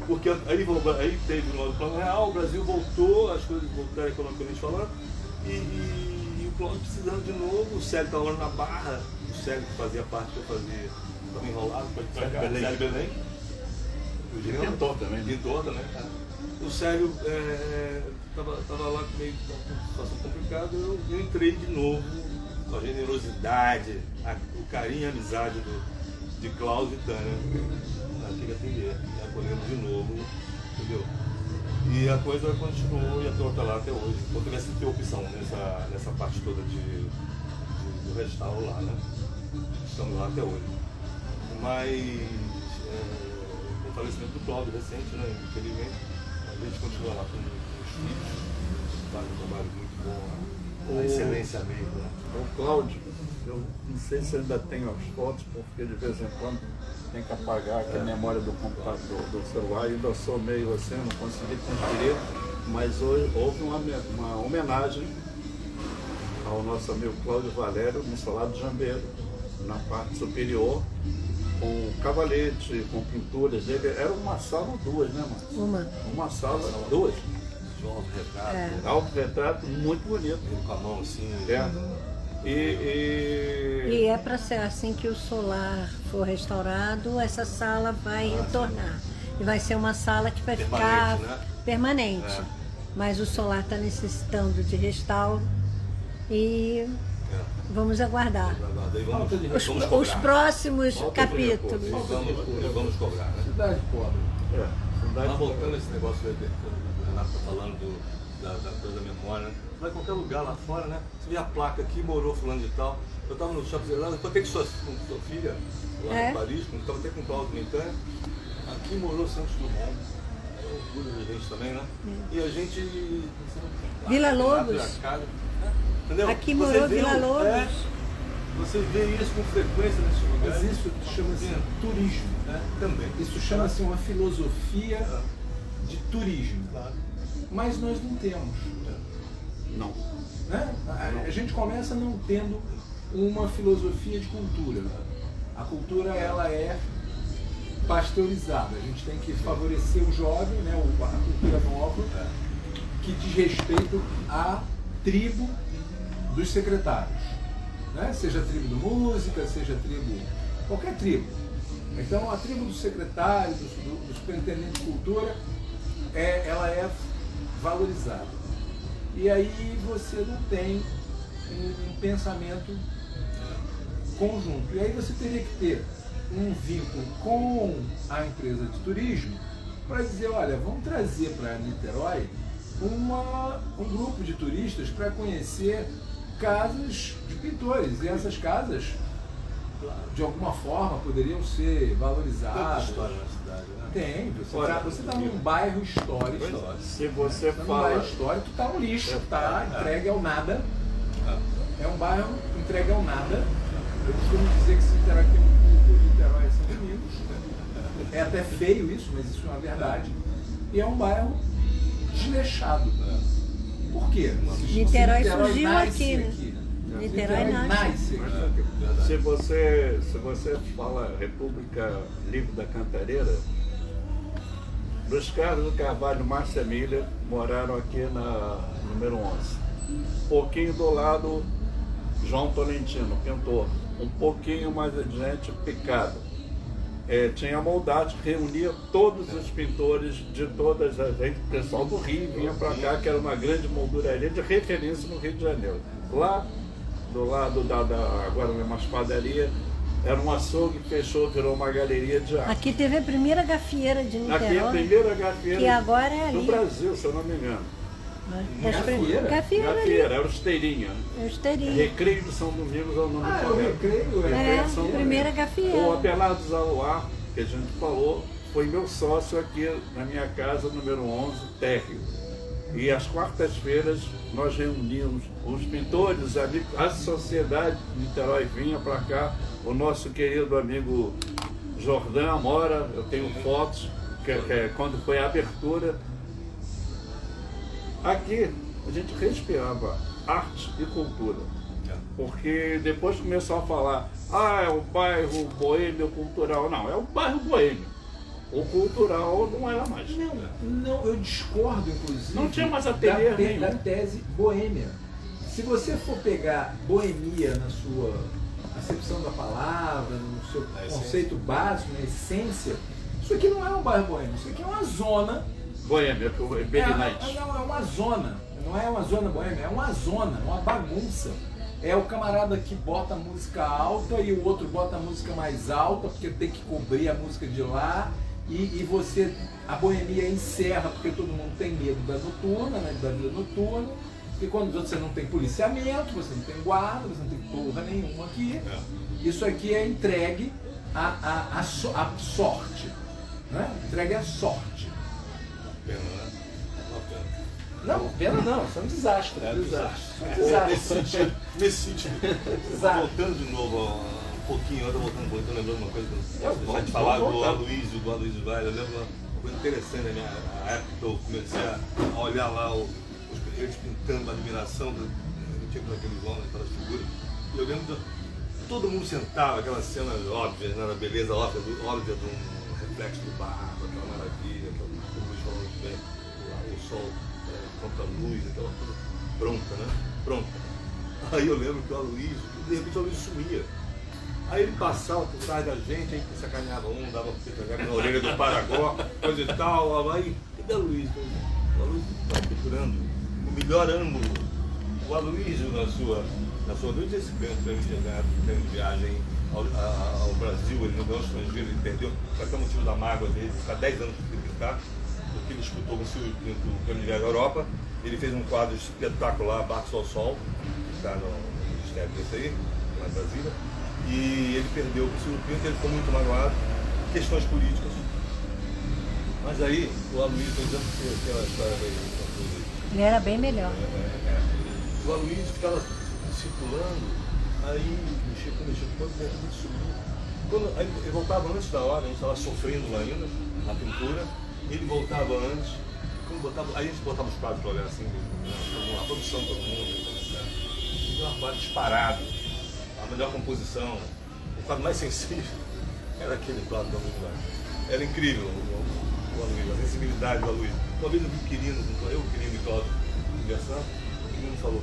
porque aí teve no Plano Real, o Brasil voltou, as coisas voltaram economicamente falando, e o Cláudio precisando de novo, o Célio estava na Barra, o Célio que fazia parte que eu fazia, estava enrolado, Célio Belém. Pintor também. Pintor também. O Célio estava lá meio com uma situação complicada, eu entrei de novo com a generosidade, o carinho e a amizade de Cláudio e Tânia naquele ateliê, e acolhendo de novo, entendeu? E a coisa continuou e a torta lá até hoje. Eu tivesse que ter opção nessa parte toda do restauro lá, né? Estamos lá até hoje. Mas com o falecimento do Cláudio recente, né? Infelizmente, a gente continua lá com os filhos, faz um trabalho muito bom, a excelência mesmo, né? O Cláudio, eu não sei se ainda tenho as fotos, porque de vez em quando tem que apagar aqui a memória do computador, do celular, e ainda sou meio assim, não consegui conferir, mas hoje houve uma homenagem ao nosso amigo Cláudio Valério no Solar do Jambeiro, na parte superior, com cavalete, com pinturas dele. Era uma sala ou duas, né, Márcio? Uma sala, duas. De autorretrato. Autorretrato muito bonito. Ele com a mão assim. E é para ser assim que o solar for restaurado, essa sala vai retornar. E vai ser uma sala que vai ficar permanente. Mas o solar está necessitando de restauro e vamos aguardar. Os próximos capítulos. Vamos cobrar, né? Cidade pobre. Mas voltando a esse negócio que o Renato está falando da coisa da memória, né? Vai em qualquer lugar lá fora, né? Você vê a placa aqui, morou fulano de tal. Eu estava no shopping, eu contei com sua filha, lá em Paris, quando estava até com o Cláudio Mentana. Aqui morou Santos Dumont. É um orgulho da gente também, né? E a gente... Vila Lobos. Entendeu? Aqui morou Vila Lobos. Você vê isso com frequência nesses lugares. Mas isso chama-se turismo, né? Também. Isso chama-se uma filosofia de turismo. Claro. Mas nós não temos. não. Né? A gente começa não tendo uma filosofia de cultura. A cultura ela é pasteurizada. A gente tem que favorecer o jovem, né? A cultura nova, que diz respeito à tribo dos secretários. Né? Seja a tribo de música, seja a tribo... qualquer tribo. Então a tribo do secretário, do superintendente de cultura, ela é valorizada. E aí você não tem um pensamento conjunto. E aí você teria que ter um vínculo com a empresa de turismo para dizer, olha, vamos trazer para Niterói um grupo de turistas para conhecer casas de pintores. E essas casas, de alguma forma, poderiam ser valorizadas. Tem história na cidade, né? Tem. Você está num bairro histórico. Se você Num fala... bairro histórico, está um lixo, está entregue ao nada. É um bairro entregue ao nada. Eu costumo dizer que se Niterói tem um culto, Niterói são amigos. É até feio isso, mas isso é uma verdade. E é um bairro desleixado. Por quê? Niterói surgiu nasce aqui, né? Niterói nasce. aqui. Se você fala República Livre da Cantareira, Luiz Carlos do Carvalho e Márcia Emília moraram aqui na número 11. Um pouquinho do lado, João Tolentino, pintor. Um pouquinho mais adiante, Picado. Tinha a Moldate, que reunia todos os pintores de todas as... O pessoal do Rio vinha para cá, que era uma grande molduraria de referência no Rio de Janeiro. Lá, do lado agora não é mais padaria, era um açougue, fechou, virou uma galeria de arte. Aqui teve a primeira gafieira de Niterói. Aqui é a primeira gafieira que agora é ali. do Brasil, se eu não me engano. Gafieira? Gafieira, era o Esteirinha. É o Esteirinha. Recreio de São Domingos é o nome Ah, é o correto. Recreio? É, São a primeira Domingos. gafieira. O Abelardo Zaluar, que a gente falou, foi meu sócio aqui na minha casa, número 11, térreo. E às quartas-feiras nós reunimos os pintores, os amigos, a sociedade de Niterói vinha para cá, o nosso querido amigo Jordão Amora, eu tenho fotos, que quando foi a abertura. Aqui a gente respirava arte e cultura, porque depois começou a falar, é o bairro boêmio cultural. Não, é o bairro boêmio. O cultural não era mais. Não, eu discordo, inclusive. Não tinha mais ateliê nenhum. Da tese boêmia. Se você for pegar boemia na sua acepção da palavra, no seu conceito básico, na essência, isso aqui não é um bairro boêmio, isso aqui é uma zona. Boêmia, Big Night. Não, é uma zona. Não é uma zona boêmia, é uma zona, uma bagunça. É o camarada que bota a música alta e o outro bota a música mais alta, porque tem que cobrir a música de lá. E você, a boemia encerra porque todo mundo tem medo da noturna, né, da vida noturna. E quando você não tem policiamento, você não tem guarda, você não tem porra nenhuma aqui. Isso aqui é entregue à sorte. Né? Entregue à sorte. Pena, né? Uma pena. Não, pena não, isso é um desastre. Desastre. Nesse sentido. Exato. Voltando de novo um pouquinho, eu tô lembrando uma coisa que eu Vamos de falar do voltar. Aloysio Vale. Eu lembro uma coisa interessante na minha época que eu comecei a olhar lá eles pintando, a admiração eu tinha com aqueles homens, aquelas figuras. E eu lembro de todo mundo sentava, aquelas cenas óbvias, né, a beleza óbvia de um reflexo do barco, aquela maravilha, aquela luz falando bem, o sol contra a luz, aquela coisa pronta, né? Pronta. Aí eu lembro que o Aloysio, de repente o Aloysio sumia. Aí ele passava por trás da gente, aí sacaneava dava na orelha do Paraguai, coisa e tal, aí, cadê o Aloysio? O Aloysio está procurando o melhor ângulo. O Aloysio na sua noite, esse prêmio de viagem ao Brasil, ele não ganhou estrangeiro, ele perdeu, foi até o motivo da mágoa dele, ficar 10 anos sem pintar, porque ele disputou com o Silvio Pinto o prêmio de viagem à Europa. Ele fez um quadro espetacular, Barcos ao Sol, que está no Ministério desse aí, lá em Brasília. E ele perdeu o Silvio Pinto, ele ficou muito magoado, questões políticas. Mas aí, o Aloysio, dizendo que aquela história dele. Ele era bem melhor. O Aloysio ficava circulando, aí mexia com ele sumiu. Aí ele voltava antes da hora, a gente estava sofrendo lá ainda, na pintura, ele voltava antes, aí a gente botava os quadros para olhar assim, a produção, todo mundo, e uma quadro disparado. A melhor composição, o quadro mais sensível era aquele quadro do Aloysio Vale. Era incrível o Aloysio, a sensibilidade do Aloysio. Uma vez eu vi o Quirino e Cláudio conversando, o Quirino falou,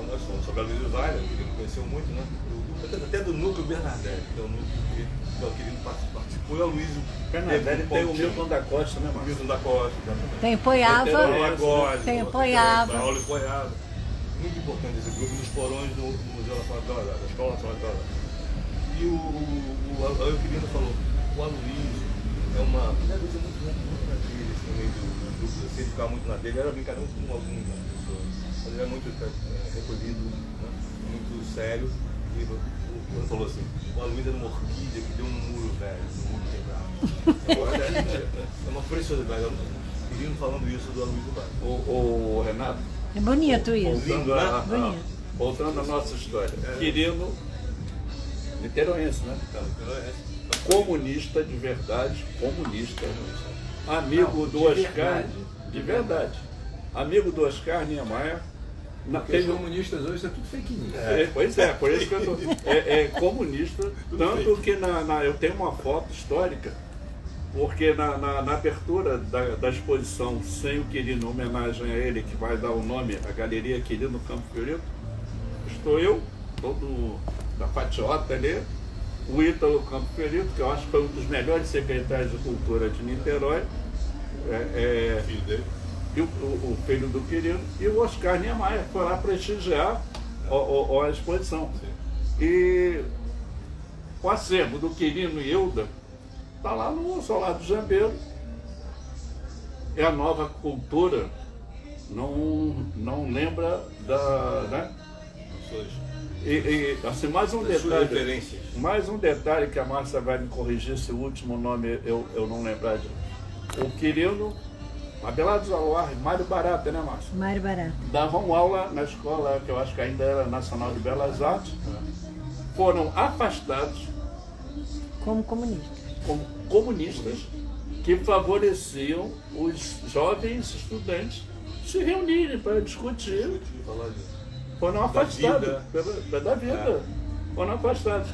nós falamos sobre o Aloysio Vale, o Quirino conheceu muito, né? Até do núcleo Bernardelli, que é o núcleo que o Quirino participou, e o Aloysio Bernardelli tem o Milton da Costa, né, Marcos? Milton da Costa, exatamente. Tem Poiava. Tem Poiava. Paulo e Poiava. Muito importante esse grupo nos porões do Museu Nacional de Belas Artes, da Escola Nacional de Belas Artes. E o Quirino falou, o Aloysio é uma... Deve ser muito na dele, assim, no meio do grupo, assim, ele ficava muito na dele, era brincadeira com algumas pessoas. Mas ele é muito recolhido, né? Muito sério. E ele falou assim, o Aloysio era uma orquídea que deu um muro velho, um muro quebrado. Agora é uma preciosidade. O Quirino falando isso do Aloysio Vale. O Renato, É bonito isso. voltando à nossa história. Quirino, niteroense, né? comunista de verdade, comunista, amigo do Oscar, de verdade, amigo do Oscar Niemeyer. Porque os comunistas hoje está tudo fake news. Pois é, por isso que eu tô, é comunista, tanto que eu tenho uma foto histórica, porque na abertura da exposição Sem o Quirino, homenagem a ele, que vai dar o nome à Galeria Quirino Campo Fiorito, estou eu, todo da patiota ali, o Ítalo Campo Fiorito, que eu acho que foi um dos melhores secretários de cultura de Niterói, Filho dele. e o filho do Quirino, e o Oscar Niemeyer foi lá prestigiar a exposição. Sim. E o acervo do Quirino e Hilda está lá no Solar do Jambeiro. É a nova cultura, não lembra da... Né? E assim, mais um detalhe que a Márcia vai me corrigir se o último nome eu não lembrar de. O Quirino, Abelardo Zaluar, Mário Barata, né, Márcia? Mário Barata. Davam aula na escola, que eu acho que ainda era Nacional de Belas Artes, foram afastados Como comunista. como comunistas que favoreciam os jovens estudantes se reunirem para discutir. Foram afastados da vida. Foram afastados.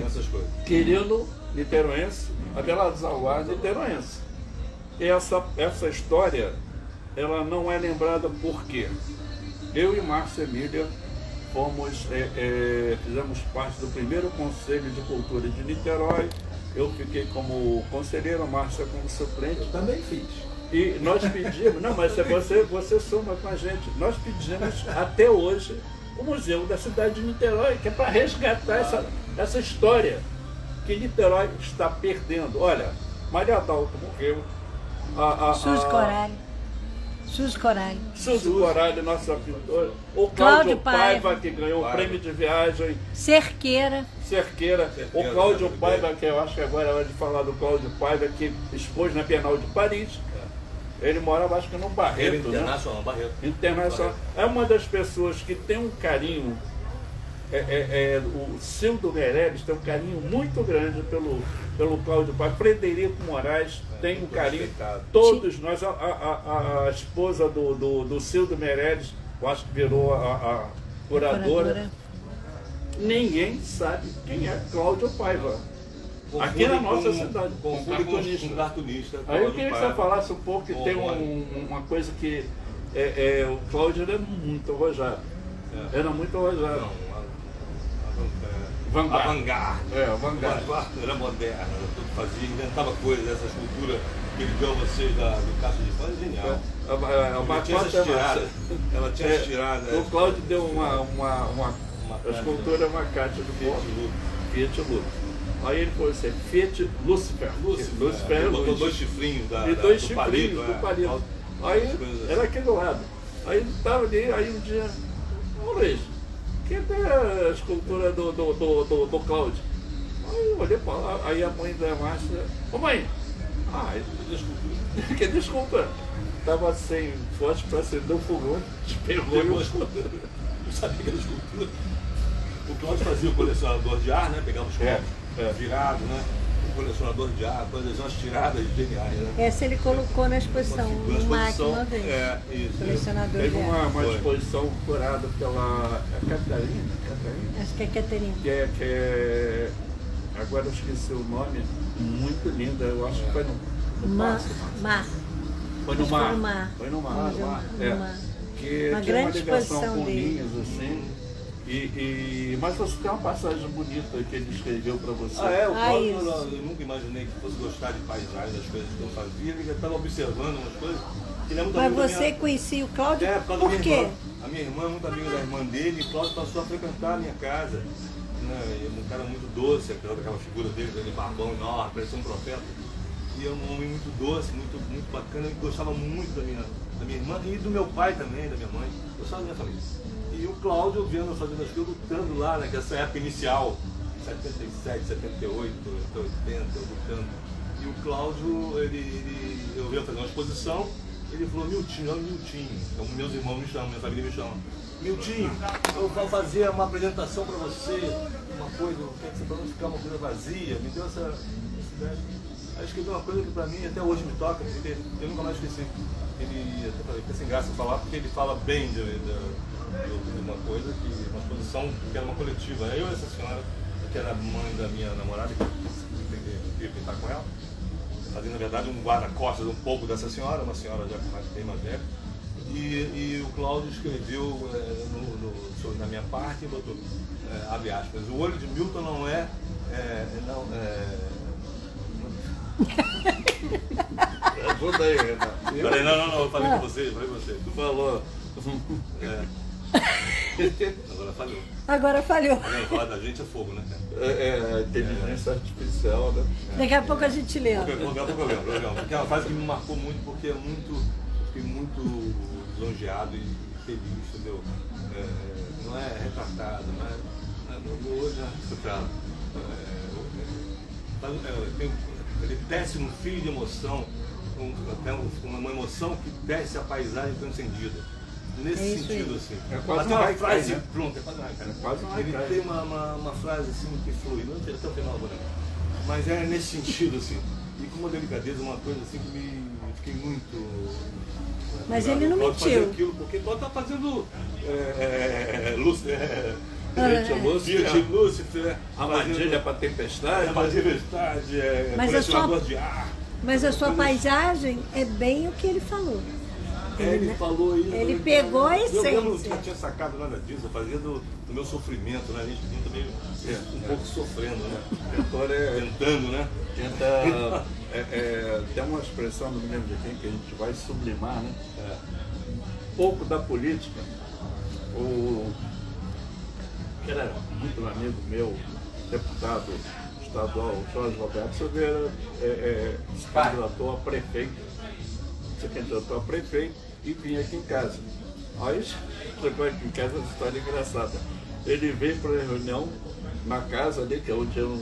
Essas coisas. Quirino, niteroense, Abelardo Zaluar, niteroense. E essa história, ela não é lembrada porque eu e Márcia Emília fizemos parte do primeiro Conselho de Cultura de Niterói. Eu fiquei como conselheiro, a Márcia como suplente. Eu também fiz. E nós pedimos, não, mas você soma com a gente, nós pedimos até hoje o Museu da Cidade de Niterói, que é para resgatar essa história que Niterói está perdendo. Olha, Maria Adalto morreu. Suzy Coralli. Suzy Coralli, nossa pintora. O Cláudio Paiva, que ganhou o prêmio de viagem. Cerqueira. O Cláudio Paiva, que eu acho que agora é hora de falar do Cláudio Paiva, que expôs na Bienal de Paris. Ele morava, acho que no Barreto, Internacional, né? Barreto. Internacional. É uma das pessoas que tem um carinho, o Cildo Meirelles tem um carinho muito grande pelo Cláudio Paiva. Frederico Moraes tem um carinho. Todos nós, a esposa do Cildo Meirelles, eu acho que virou a curadora. Ninguém sabe quem é Cláudio Paiva. Aqui na nossa cidade, com cartunista. Aí eu queria que você falasse um pouco, que tem uma coisa que o Cláudio era muito arrojado. Era muito arrojado. Vanguarda. Vanguarda. Era moderna, fazia, inventava coisas, essa escultura que ele deu a vocês do Castro de Paz, genial. Ela tinha essas tiradas. O Cláudio deu uma escultura, uma caixa do Fiat Lupo. Aí ele falou assim, Fiat Lucifer. Ele botou dois chifrinhos do palito. Aí era aqui do lado. Aí ele estava ali, aí um dia, ô Luiz, que é a escultura do Cláudio? Aí eu olhei para lá, aí a mãe da Márcia, ô mãe, que desculpa. Estava sem forte para acender o fogão, pegou e eu sabia que era escultura. O Cláudio fazia o colecionador de ar, né? Pegava os copos. Virado, né? Um colecionador de ar, umas tiradas geniais, né? Essa ele colocou na exposição, no MAC uma vez. Isso. Colecionador Teve de ar. uma exposição curada pela Catarina? Acho que é Catarina. Que é, agora eu esqueci o nome, muito linda, eu acho que foi no Mar. Foi no Mar. Foi no Mar. Que uma tinha grande uma ligação exposição com dele. linhas, assim. Mas você tem uma passagem bonita que ele escreveu para você. O Cláudio, isso. eu nunca imaginei que fosse gostar de paisagem, das coisas que eu fazia. Ele estava observando umas coisas. Ele é muito Mas amigo da você minha... conhecia o Cláudio por causa da por minha quê? irmã. A minha irmã é muito amiga da irmã dele, e o Cláudio passou a frequentar a minha casa. Né? Ele é um cara muito doce, aquela figura dele, aquele barbão enorme, parecia um profeta. E é um homem muito doce, muito bacana. Ele gostava muito da minha irmã e do meu pai também, da minha mãe. Gostava da minha família. E o Cláudio vendo fazendo as coisas, lutando lá, né, nessa época inicial, 77, 78, 80, lutando. E o Cláudio, eu via fazer uma exposição, ele falou, Miltinho, então meus irmãos me chamam, minha família me chama. Miltinho, eu vou fazer uma apresentação para você, uma coisa, para não ficar uma coisa vazia, me deu essa ideia. Aí escrevi uma coisa que para mim até hoje me toca, porque eu nunca mais esqueci. Ele até falei, fica sem graça falar, porque ele fala bem de uma coisa, uma posição que era uma coletiva. Eu e essa senhora, que era mãe da minha namorada, que eu queria pintar com ela, fazendo na verdade um guarda-costas um pouco dessa senhora, uma senhora já bem mais velha. E o Cláudio escreveu na minha parte e botou, abre aspas, o olho de Milton não é. Ajuda aí, Renato. Falei, não, eu falei com você, Tu falou. Agora falhou. Falar da gente é fogo, né? Inteligência artificial, né? Daqui a pouco a gente lê. Daqui a pouco eu lembro. Porque é uma fase que me marcou muito, porque fiquei muito lisonjeado e feliz, entendeu? Não é retratado, hoje é retratado. Ele desce no fio de emoção, uma emoção que desce a paisagem transcendida. Nesse sentido, assim. É quase uma uma frase né? pronta, é quase uma É quase uma Ele tem uma frase assim que flui, não sei até o final, né? Mas é nesse sentido, assim. E com uma delicadeza, uma coisa assim que me fiquei muito. Mas ele não mentiu. Aquilo, porque pode estar fazendo Lúcifer. Lúcifer, armadilha para tempestade. Mas a sua paisagem é bem o que ele falou. Ele falou isso. Ele pegou a essência. Eu não tinha sacado nada disso, eu fazia do meu sofrimento, né? A gente fica meio um pouco sofrendo, né? Tentando, né? Tem uma expressão, não me lembro de quem, que a gente vai sublimar, né? Pouco da política. Que era muito amigo meu, deputado estadual, Jorge Roberto Silveira, se candidatou a prefeito e vinha aqui em casa. Aí chegou aqui em casa, essa história engraçada. Ele veio para a reunião na casa ali, que é onde eu.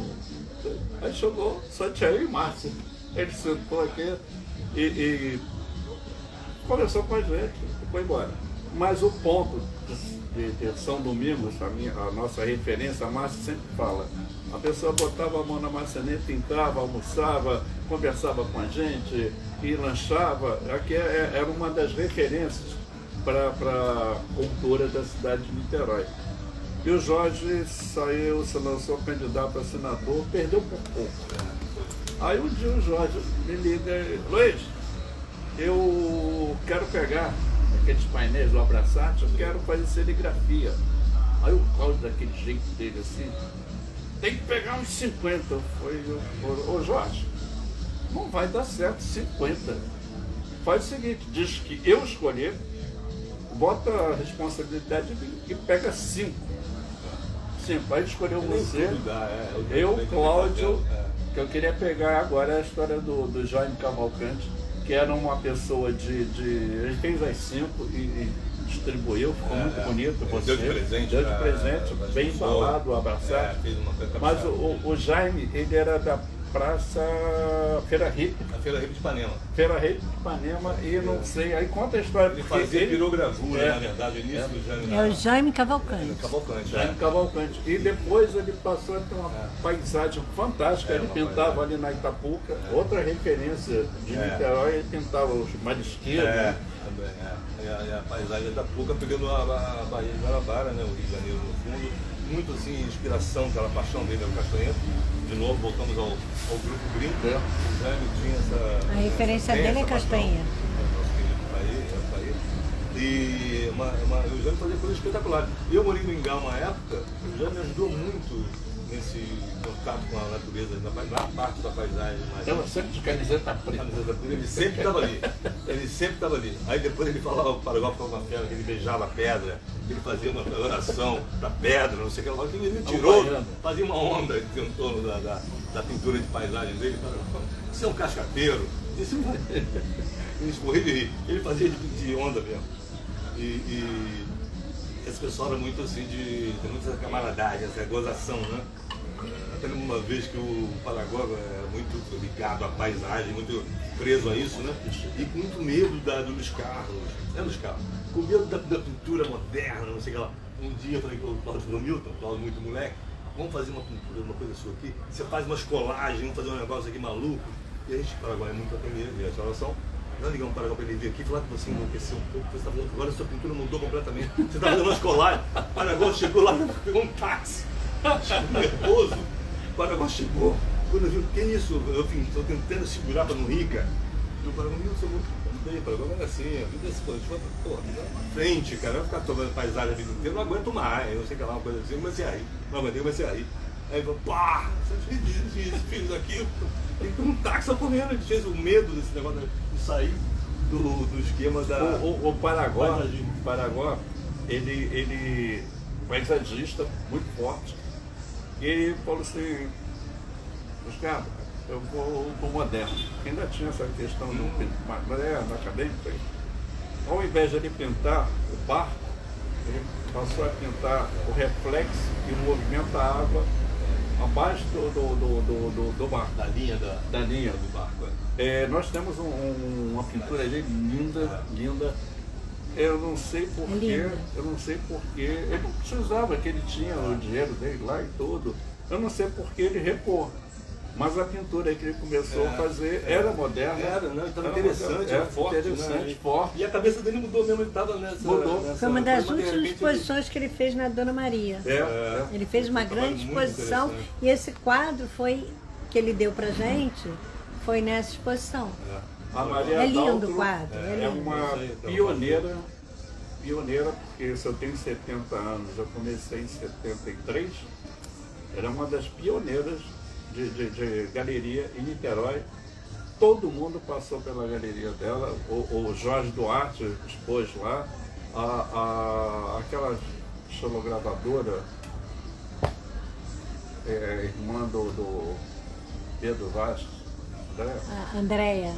Aí chegou, só tinha eu e Márcia. Ele sentou aqui e conversou com a gente, e foi embora. Mas o ponto de São Domingos, a nossa referência, a Márcia sempre fala. A pessoa botava a mão na maçaneta, entrava, almoçava, conversava com a gente e lanchava. Aqui era uma das referências para a cultura da cidade de Niterói. E o Jorge se lançou candidato a senador, perdeu por pouco. Aí um dia o Jorge me liga, Luiz, eu quero pegar aqueles painéis do Abraçarte, eu quero fazer serigrafia. Aí o Cláudio, daquele jeito dele assim, tem que pegar uns 50. Ô Jorge, não vai dar certo 50. Faz o seguinte, diz que eu escolher, bota a responsabilidade e pega 5. Aí escolheu você, eu, Cláudio, que eu queria pegar agora a história do Jaime Cavalcante, que era uma pessoa ele fez as 5 e distribuiu, ficou muito bonito. Deu de presente, bem embalado, abraçado. Mas o Jaime, ele era da Praça Feira Hippie. A Feira Hippie de Ipanema. Feira Hippie de Ipanema, e não sei, aí conta a história. Ele fazia pirogravura, na verdade, o início do Jaime. É o Jaime Cavalcante. Jaime Cavalcante. E depois ele passou a ter uma paisagem fantástica, ele pintava ali na Itapuca, outra referência de Niterói, ele pintava os marisqueiros. Também, E a paisagem da Itapuca pegando a Baía de Guarabara, né, o Rio de Janeiro no fundo. Muito assim, inspiração, aquela paixão dele ao Castanheira. De novo, voltamos ao grupo Gringo. O Jaime tinha essa. A referência dele é Castanheira. E o Jaime fazia coisas espetaculares. Eu morei no Ingá uma época, o Jaime me ajudou muito nesse contato com a natureza, na parte da paisagem. Eu sempre de camiseta preta. Ele sempre estava ali. Aí depois ele falava o Paraguai com uma pedra, que ele beijava a pedra, que ele fazia uma oração da pedra, não sei o que lá, que ele tirou, fazia uma onda em torno da pintura de paisagem dele. Você é um cascateiro. Me escorri de rir. Ele fazia de onda mesmo. E esse pessoal era muito assim, tem muita camaradagem, essa gozação, né? até uma vez que o Paraguai era muito ligado à paisagem, muito preso a isso, né? E com muito medo do Luiz Carlos, né, Luiz Carlos? Com medo da pintura moderna, não sei o que lá. Um dia eu falei com o Cláudio Milton, Cláudio muito moleque, vamos fazer uma pintura, uma coisa sua aqui, você faz umas colagens, vamos fazer um negócio aqui maluco. E a gente, o Paraguai é muito atender, e a instalação. Nós ligamos para o Paraguai para ele vir aqui e falar que você enlouqueceu um pouco, você tá fazendo, agora a sua pintura mudou completamente. Você está fazendo umas colagens. O Paraguai chegou lá, pegou um táxi, nervoso. O Paraguai chegou, quando eu vi, o que é isso? Eu estou tentando segurar para não rir, cara. E o Paraguai, meu, sou muito bem, o Paraguai era assim, a vida é assim, porra, na frente, cara, eu vou ficar tomando paisagem a vida inteira, eu não aguento mais, eu não sei o que lá, uma coisa assim, eu comecei a rir, não aguentei, comecei a rir. Aí ele falou, pá, você fez aquilo. Ele com um táxi correndo, ele fez o medo desse negócio de sair do esquema da. O Paraguai, ele paisagista muito forte. E ele falou assim, Ricardo, eu vou pro moderno. Ainda tinha essa questão do acadêmico. Ao invés de ele pintar o barco, ele passou a pintar o reflexo e o movimento da água abaixo do barco. Da linha do barco. Nós temos uma pintura ali linda. Eu não sei porquê, ele não precisava, que ele tinha o dinheiro dele lá e tudo. Eu não sei porque ele recuou. Mas a pintura que ele começou a fazer era moderna. Estava interessante, era forte, interessante, forte. E a cabeça dele mudou mesmo, ele estava nessa... Foi uma das últimas exposições que ele fez na Dona Maria. Ele fez uma grande exposição e esse quadro que ele deu pra gente, foi nessa exposição. A Maria é lindo Adalto o quadro. É uma pioneira, porque se eu tenho 70 anos, eu comecei em 73, era uma das pioneiras de galeria em Niterói. Todo mundo passou pela galeria dela. O Jorge Duarte expôs lá. Aquela xilogravadora, irmã do Pedro Vasco, Andréia.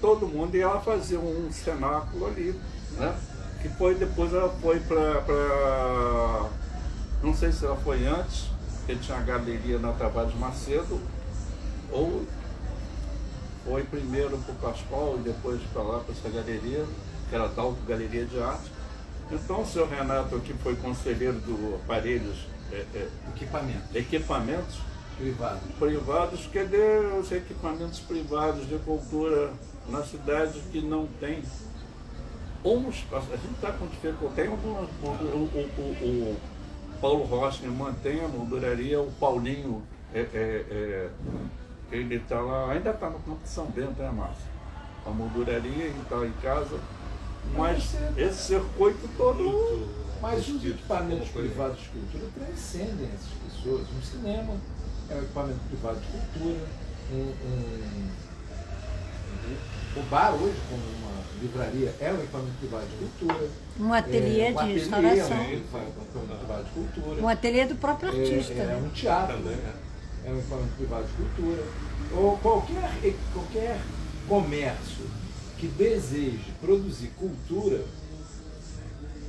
Todo mundo, e ela fazia um cenáculo ali, né? Que depois ela foi para. Não sei se ela foi antes, porque tinha a galeria na Tavares Macedo, ou foi primeiro para o Pascoal e depois para lá, para essa galeria, que era a Alto Galeria de Arte. Então o senhor Renato aqui foi conselheiro do aparelhos, equipamentos privados, cadê os equipamentos privados de cultura na cidade que não tem? A gente está com dificuldade. O Paulo Rocha mantém a molduraria, o Paulinho, ele está lá, ainda está no campo de São Bento, né, Márcio? A molduraria, ele está em casa, mas esse circuito todo... Mas os equipamentos privados de cultura transcendem essas pessoas. Um cinema é um equipamento privado de cultura, o bar hoje, como uma livraria, é um equipamento privado de cultura. Um ateliê de restauração. É um equipamento privado de cultura. Um ateliê do próprio artista. É um teatro, é um equipamento privado de cultura. Ou qualquer comércio que deseje produzir cultura,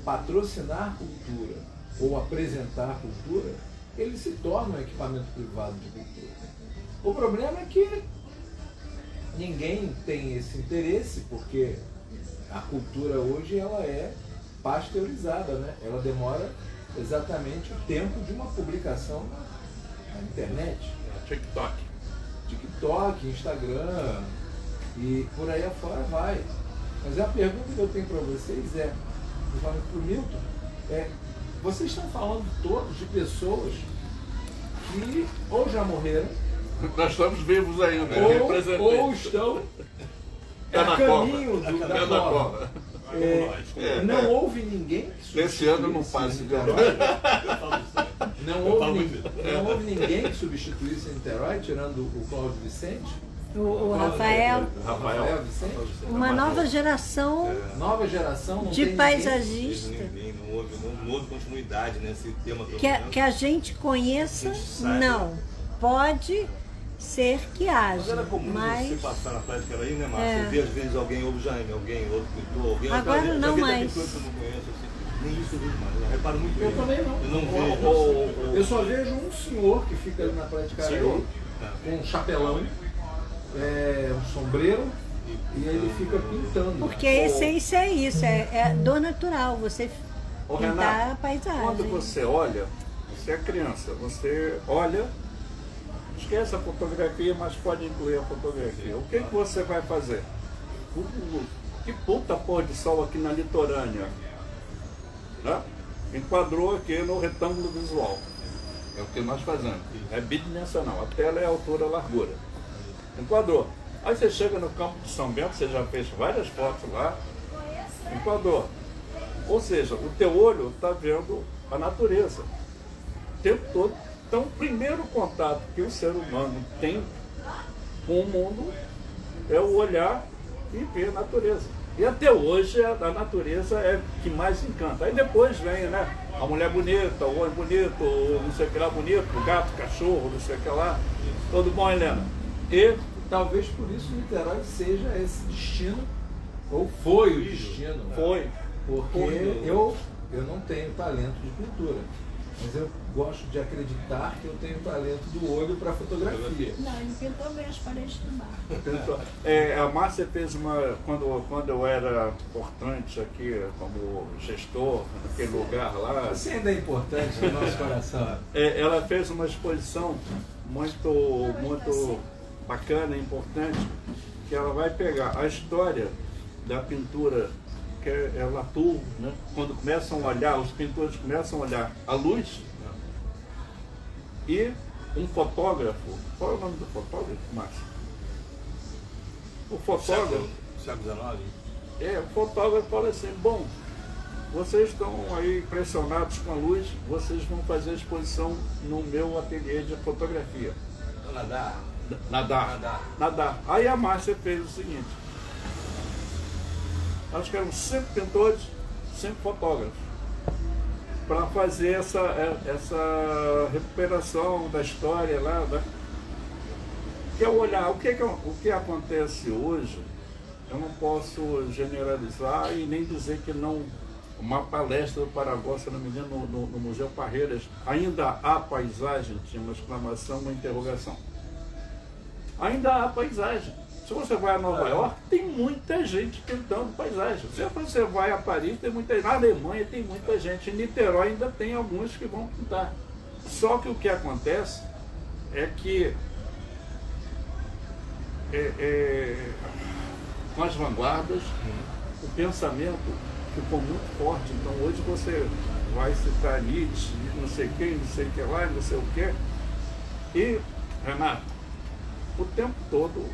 patrocinar cultura ou apresentar cultura, ele se torna um equipamento privado de cultura. O problema é que ninguém tem esse interesse, porque a cultura hoje ela é pasteurizada, né? Ela demora exatamente o tempo de uma publicação na internet. TikTok, Instagram e por aí afora vai. Mas a pergunta que eu tenho para vocês falando para o Milton, vocês estão falando todos de pessoas que ou já morreram, nós estamos vivos ainda, ou estão a caminho da cova. Não houve ninguém que substituísse. Esse ano não passa de Não houve ninguém que substituísse Niterói, tirando o Cláudio Vicente. O Rafael Vicente. Uma nova geração não de tem paisagista. Não houve continuidade nesse tema. Que a gente conheça, não. Pode ser que haja. Mas era comum você passar na prática aí, né, Márcia? Você vê às vezes alguém, ou o Jaime, alguém, outro pintor, alguém. Agora não mais. Pintor que eu não conheço, assim. Nem isso eu vejo mais. Eu reparo muito Eu bem. também não. Eu não vejo. Eu só vejo um senhor que fica ali na Praia de Caraí, com um chapelão, um sombreiro, e ele fica pintando. Porque a essência é isso, é dor natural, você Ô, pintar Renato, a paisagem. quando você olha, você é criança, você olha, esquece a fotografia, mas pode incluir a fotografia. O que você vai fazer? Que puta pôr de sol aqui na litorânea, né? Enquadrou aqui no retângulo visual. É o que nós fazemos. É bidimensional. A tela é a altura, a largura. Enquadrou. Aí você chega no campo de São Bento, você já fez várias fotos lá. Enquadrou. Ou seja, o teu olho está vendo a natureza o tempo todo. Então, o primeiro contato que o ser humano tem com o mundo é o olhar e ver a natureza. E até hoje a natureza é o que mais encanta. Aí depois vem, né, a mulher bonita, o homem bonito, o não sei o que lá bonito, o gato, o cachorro, não sei o que lá. Tudo bom, Helena? E talvez por isso Niterói seja esse destino, ou foi o destino. Né? foi. Porque eu não tenho talento de pintura, mas eu gosto de acreditar que eu tenho talento do olho para fotografia. Não, ele pintou bem as paredes do bar. A Márcia fez quando eu era importante aqui, como gestor, naquele lugar lá. Você ainda é importante no nosso coração. Ela fez uma exposição muito bacana e importante, que ela vai pegar a história da pintura, que é Latour, né? Quando começam a olhar, os pintores começam a olhar a luz, e um fotógrafo, qual é o nome do fotógrafo, Márcio? O fotógrafo, Século XIX? o fotógrafo fala assim, bom, vocês estão aí impressionados com a luz, vocês vão fazer a exposição no meu ateliê de fotografia. Nadar. Aí a Márcia fez o seguinte, acho que eram 5 pintores, 5 fotógrafos, para fazer essa recuperação da história lá, que é olhar o que acontece hoje. Eu não posso generalizar e nem dizer que não. Uma palestra do Paraguai, se não me engano, no Museu Parreiras, ainda há paisagem, tinha uma exclamação, uma interrogação. Ainda há paisagem. Se você vai a Nova York, tem muita gente pintando paisagem. Se você vai a Paris, tem muita gente. Na Alemanha tem muita gente. Em Niterói ainda tem alguns que vão pintar. Só que o que acontece é que com as vanguardas, o pensamento ficou muito forte. Então hoje você vai citar Nietzsche, não sei quem, não sei o que lá, não sei o que. E, Renato, o tempo todo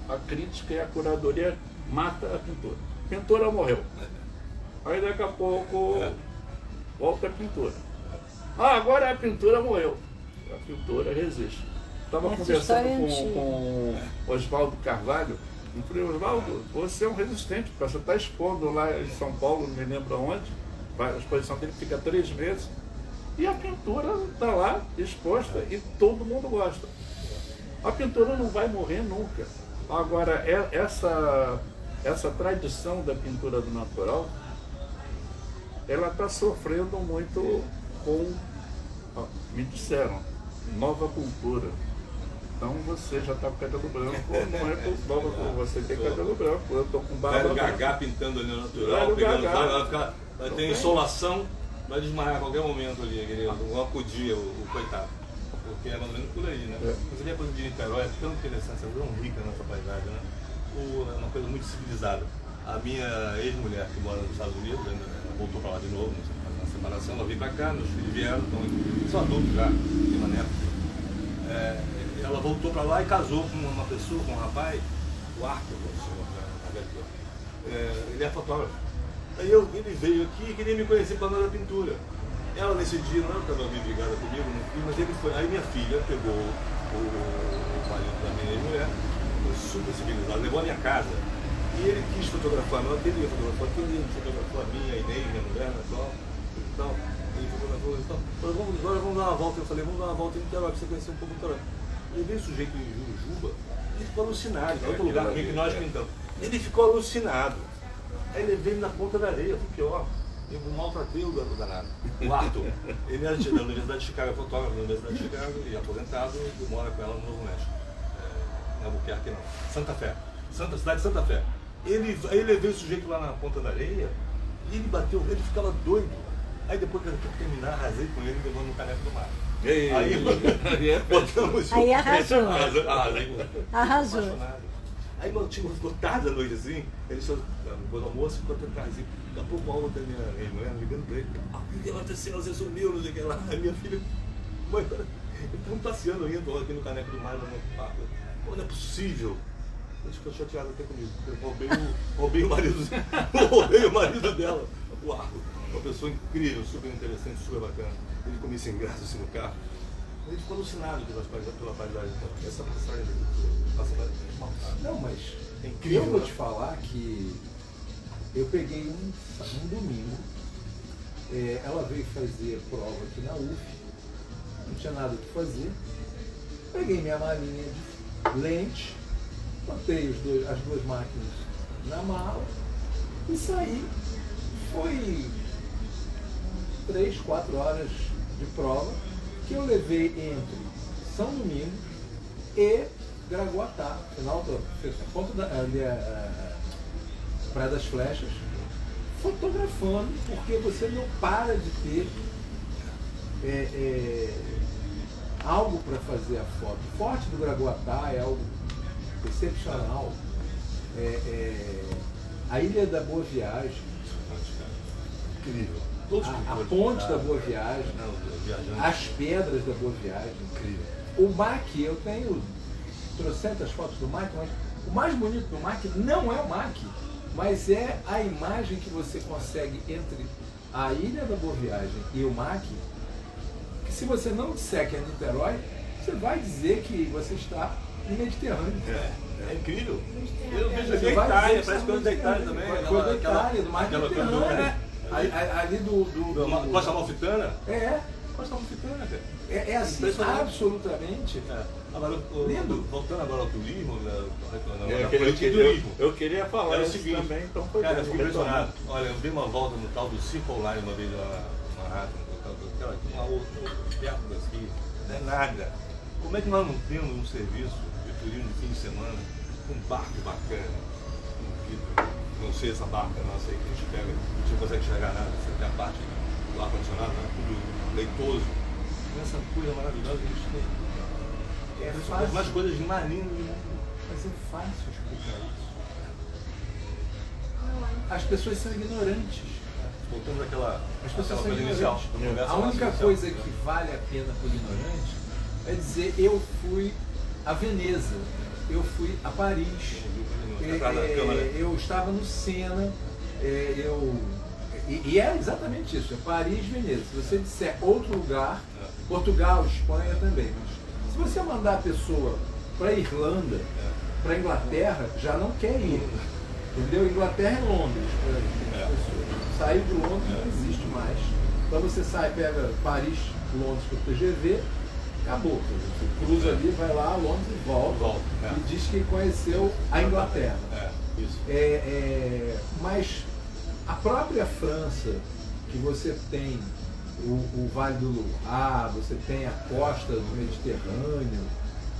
a crítica e a curadoria mata a pintura. A pintura morreu. Aí daqui a pouco volta a pintura. Agora a pintura morreu. A pintura resiste. Estava conversando com Oswaldo Carvalho. Eu falei, Oswaldo, você é um resistente, porque você está expondo lá em São Paulo, não me lembro onde. A exposição dele fica 3 meses. E a pintura está lá exposta e todo mundo gosta. A pintura não vai morrer nunca. Agora, essa tradição da pintura do natural, ela está sofrendo muito com, me disseram, nova cultura. Então você já está com cabelo branco, não é por nova cultura, você tem cabelo branco, eu estou com barba branca. Velho Gagá pintando ali no natural, pegando, vai ter insolação, vai desmaiar a qualquer momento ali, ele vai acudir o coitado. Porque é mais ou menos por aí, né? Você vê a coisa de Niterói, é tão interessante, é tão rica nessa paisagem, né? É uma coisa muito civilizada. A minha ex-mulher, que mora nos Estados Unidos, voltou para lá de novo, na separação, ela veio para cá, meus filhos vieram, são adultos já, tem uma neta. Ela voltou para lá e casou com uma pessoa, com um rapaz, o Arthur, ele é fotógrafo. Aí ele veio aqui e queria me conhecer para a pintura. Ela nesse dia não estava bem ligada comigo, mas ele foi. Aí minha filha pegou o marido da minha ex-mulher, foi super civilizado, levou a minha casa. E ele quis fotografar, não queria fotografar, ele fotografou a minha, a Inês, minha mulher, e tal. Ele fotografou e tal. Falei, agora vamos dar uma volta. Eu falei, vamos dar uma volta em Niterói, para você conhecer um pouco o Niterói. Ele veio sujeito em Jujuba, ele ficou alucinado, em outro lugar que nós pintamos. Ele ficou alucinado. Aí ele veio na ponta da areia, foi pior. Eu maltratei o danado. O Arthur. Ele é da Universidade de Chicago, é fotógrafo da Universidade de Chicago e aposentado, e mora com ela no Novo México. Não é Albuquerque, não. Santa Fé. Cidade de Santa Fé. Aí ele levei o sujeito lá na ponta da areia e ele bateu, ele ficava doido. Aí depois que eu terminar, arrasei com ele e levou no caneco do mar. Aí botamos. Aí arrasou. Arrasou. Arrasou. Aí ficou tarde da noite assim, ele só depois do almoço ficou até tarde assim. Daqui a pouco a outra da minha irmã ligando pra ele, o que aconteceu? Você sumiu, não sei o que lá. Aí minha filha, mãe, estamos passeando ainda aqui no caneco do mar, no parque. Pô, não é possível. Ele ficou chateado até comigo, porque eu roubei o marido dela, o Arco. Uma pessoa incrível, super interessante, super bacana. Ele comia sem graça assim no carro. Ele ficou alucinado pela paisagem. Essa passagem dele. Não, mas É incrível, eu vou né? te falar que eu peguei um domingo, ela veio fazer prova aqui na UF, não tinha nada o que fazer. Peguei minha malinha de lente, botei as duas máquinas na mala e saí. Foi 3, 4 horas de prova que eu levei entre São Domingos e Gragoatá, final da ponta da Praia das Flechas, fotografando, porque você não para de ter algo para fazer a foto. O Forte do Gragoatá é algo excepcional. A Ilha da Boa Viagem, Incrível. a ponte da Boa Viagem, as pedras da Boa Viagem. Incrível. O MAC, eu tenho trocentas fotos do MAC, mas o mais bonito do MAC não é o MAC, mas é a imagem que você consegue entre a Ilha da Boa Viagem e o MAC, que se você não disser que é Niterói, você vai dizer que você está no Mediterrâneo. É incrível. Eu vejo aqui Você a vai Itália, dizer parece que coisa da Itália também. Coisa da Itália, do mar aquela Mediterrâneo. Ali do Costa Amalfitana? É, Costa Amalfitana, cara. é assim, Impressionante. absolutamente. Agora, Lindo. voltando agora ao turismo, Eu queria falar Era o isso seguinte, também, então foi cara, eu bom, fiquei retomando. impressionado. Olha, eu dei uma volta no tal do Circle Line uma vez lá na Manhattan, uma outra, perto daqui, não é nada. Como é que nós não temos um serviço de turismo de fim de semana com um barco bacana? Não sei essa barca nossa aí que a gente pega, a gente não consegue enxergar nada, você tem a parte do ar-condicionado, né, tudo leitoso. Essa coisa maravilhosa que a gente tem. É As fácil, mais coisas marinas do mundo. mas é fácil explicar isso. As pessoas são ignorantes. Voltando àquela As pessoas são coisa inicial. ignorantes. A única coisa que vale a pena para o ignorante é dizer: eu fui a Veneza, eu fui a Paris, eu estava no Sena, e é exatamente isso, é Paris, Veneza. Se você disser outro lugar, Portugal, Espanha também, mas se você mandar a pessoa para a Irlanda, para a Inglaterra, já não quer ir. Entendeu? Inglaterra é Londres. Saiu de Londres não existe mais. Então você sai, pega Paris, Londres para o TGV, acabou. Você cruza ali, vai lá, Londres e volta. E diz que conheceu a Inglaterra. Mas a própria França, que você tem o Vale do Loire, você tem a costa do Mediterrâneo,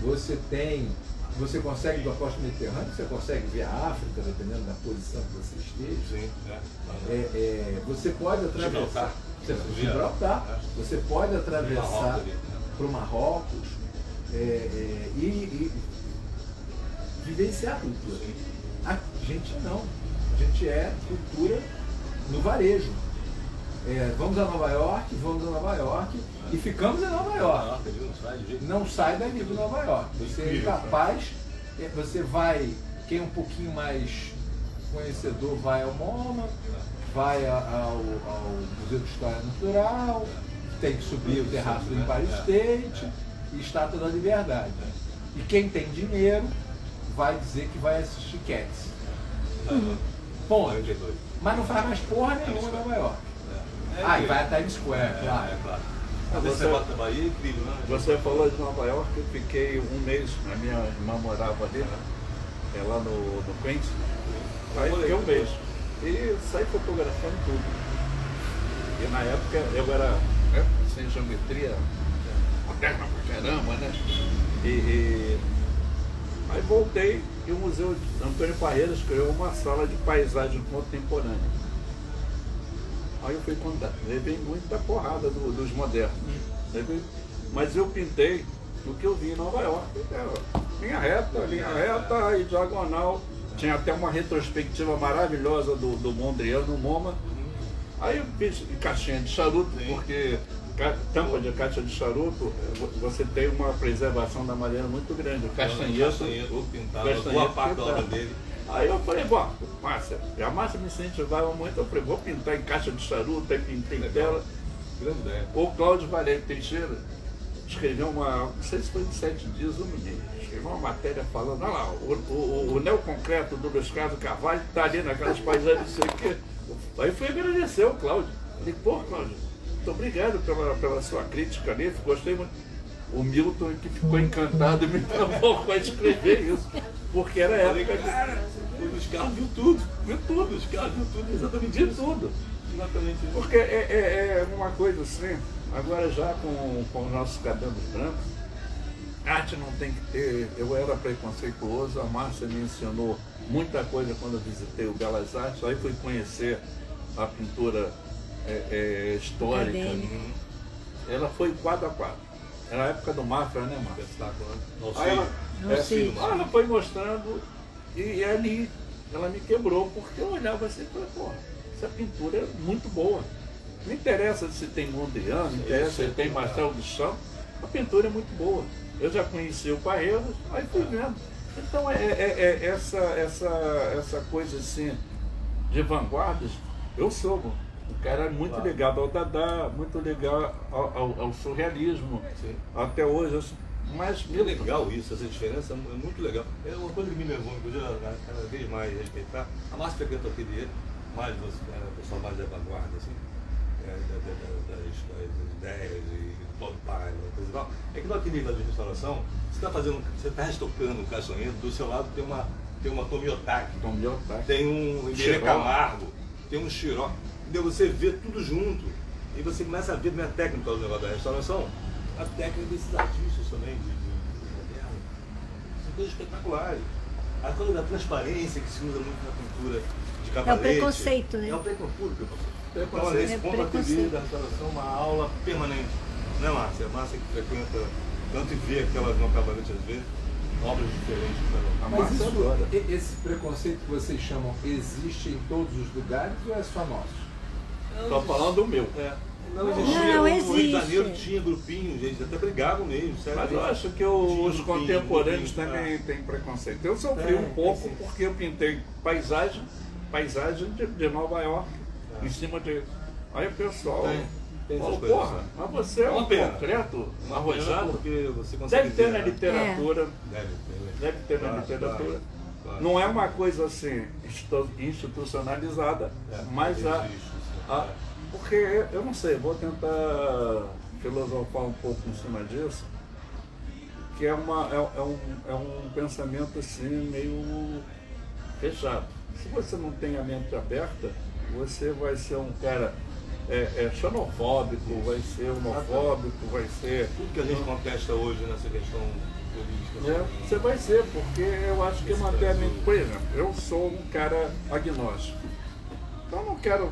você consegue da costa do Mediterrâneo, você consegue ver a África, dependendo da posição que você esteja. Sim, você pode atravessar. Gibraltar. Você pode atravessar para o Marrocos e vivenciar a cultura. A gente não. A gente é cultura no varejo. Vamos a Nova York e ficamos em Nova York. Não sai dali de Nova York. Você é capaz, você vai, quem é um pouquinho mais conhecedor vai ao MoMA, vai ao Museu de História Natural, tem que subir o terraço do Empire State e Estátua da Liberdade. E quem tem dinheiro vai dizer que vai assistir Cats. Ponto. Mas não faz mais porra nenhuma em Nova York. E vai a Times Square, claro. Você falou de Nova York, eu fiquei um mês, a minha irmã morava ali, lá no Queens, aí fiquei um mês. E saí fotografando tudo. E na época eu era sem geometria moderna pra caramba, né? Aí voltei e o Museu Antônio Parreiras criou uma sala de paisagem contemporânea. Aí eu fui contar, levei muita porrada dos modernos. Mas eu pintei o que eu vi em Nova York. Linha reta e diagonal. Tinha até uma retrospectiva maravilhosa do Mondrian no MoMA. Aí eu fiz caixinha de charuto, porque tampa de caixa de charuto, você tem uma preservação da madeira muito grande. O castanheto pintado, boa parte da obra dele. Aí eu falei, bom, Márcia, a Márcia me incentivava muito, eu falei, vou pintar em caixa de charuto, aí pintei tela. Grande ideia. O Cláudio Valério Teixeira escreveu não sei se foi em 7 dias, eu me lembro, escreveu uma matéria falando, olha lá, o neoconcreto do Luiz Carlos Carvalho está ali naquelas paisagens, não sei o quê. Aí fui agradecer ao Cláudio. Falei, pô, Cláudio, muito obrigado pela sua crítica ali, gostei muito. O Milton que ficou encantado e me provocou a escrever isso, porque era época o Luiz Carlos viu tudo, o Luiz Carlos viu tudo, exatamente de tudo. Exatamente isso. Porque é uma coisa assim, agora já com os nossos cabelos brancos, arte não tem que ter, eu era preconceituoso, a Márcia me ensinou muita coisa quando eu visitei o Belas Artes, aí fui conhecer a pintura histórica. Ela foi quadro a quadro. Era a época do Mafra, né, Márcia? Aí ela foi mostrando e ali ela me quebrou, porque eu olhava assim e falei, pô, essa pintura é muito boa. Não interessa se tem Mondrian, não interessa se tem Marcel Duchamp, a pintura é muito boa. Eu já conheci o Parreiras, aí fui vendo. Então essa coisa assim de vanguardas, eu sou um cara muito ligado ao Dada, muito ligado ao surrealismo. Sim. Até hoje, mas é legal isso, essa diferença é muito legal. É uma coisa que me levou, inclusive, a cada vez mais respeitar. A Márcia frequenta o ateliê, mais o pessoal mais da vanguarda, assim, das ideias e todo pai, coisa e tal. É que no ateliê de restauração, você está restocando o caixonheiro, do seu lado tem uma Tomiotaki, tem um Iberê Camargo, tem um Xiró. Entendeu? Você vê tudo junto e você começa a ver na técnica do negócio da restauração, a técnica desses artistas também, de moderno. São coisas espetaculares. A coisa da transparência que se usa muito na pintura de cavalete. É o preconceito, né? É o preconceito. Então, nesse ponto, a TV da restauração é uma aula permanente. Não é, Márcia? A Márcia que frequenta tanto e vê aquelas no cavalete às vezes, obras diferentes. Mas esse preconceito que vocês chamam existe em todos os lugares ou é só nosso? Estou falando do meu. Não existia. Não no existe. Rio de Janeiro tinha grupinhos, gente, até brigavam mesmo. Sério. Mas eu acho que os contemporâneos também têm preconceito. Eu sofri um pouco porque eu pintei paisagem de Nova York, em cima de... Aí o pessoal falou, porra, mas você é um concreto arrojado. Porque você consegue Deve ter na literatura. Deve ter na literatura. Claro. Não é uma coisa assim institucionalizada, mas porque eu não sei, vou tentar filosofar um pouco em cima disso, que é um pensamento assim meio fechado. Se você não tem a mente aberta, você vai ser um cara xenofóbico, vai ser homofóbico, vai ser... Tudo que a gente contesta hoje nessa questão política. Você vai ser, porque eu acho que manter a mente... Por exemplo, eu sou um cara agnóstico. Então eu não quero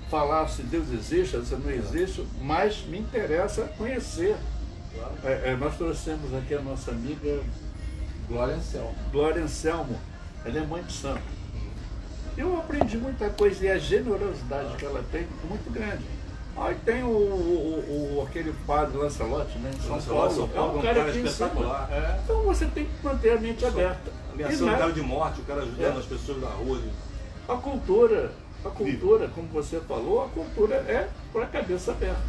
falar se Deus existe, se não existe, mas me interessa conhecer. Nós trouxemos aqui a nossa amiga Glória Anselmo. Ela é mãe de santo. Eu aprendi muita coisa e a generosidade que ela tem é muito grande. Aí tem aquele padre Lancelotti, né, em São Paulo. É um cara que espetacular. Então você tem que manter a mente aberta. Ameaçando o cara de morte, o cara ajudando as pessoas na rua. A cultura, como você falou, a cultura é para a cabeça aberta.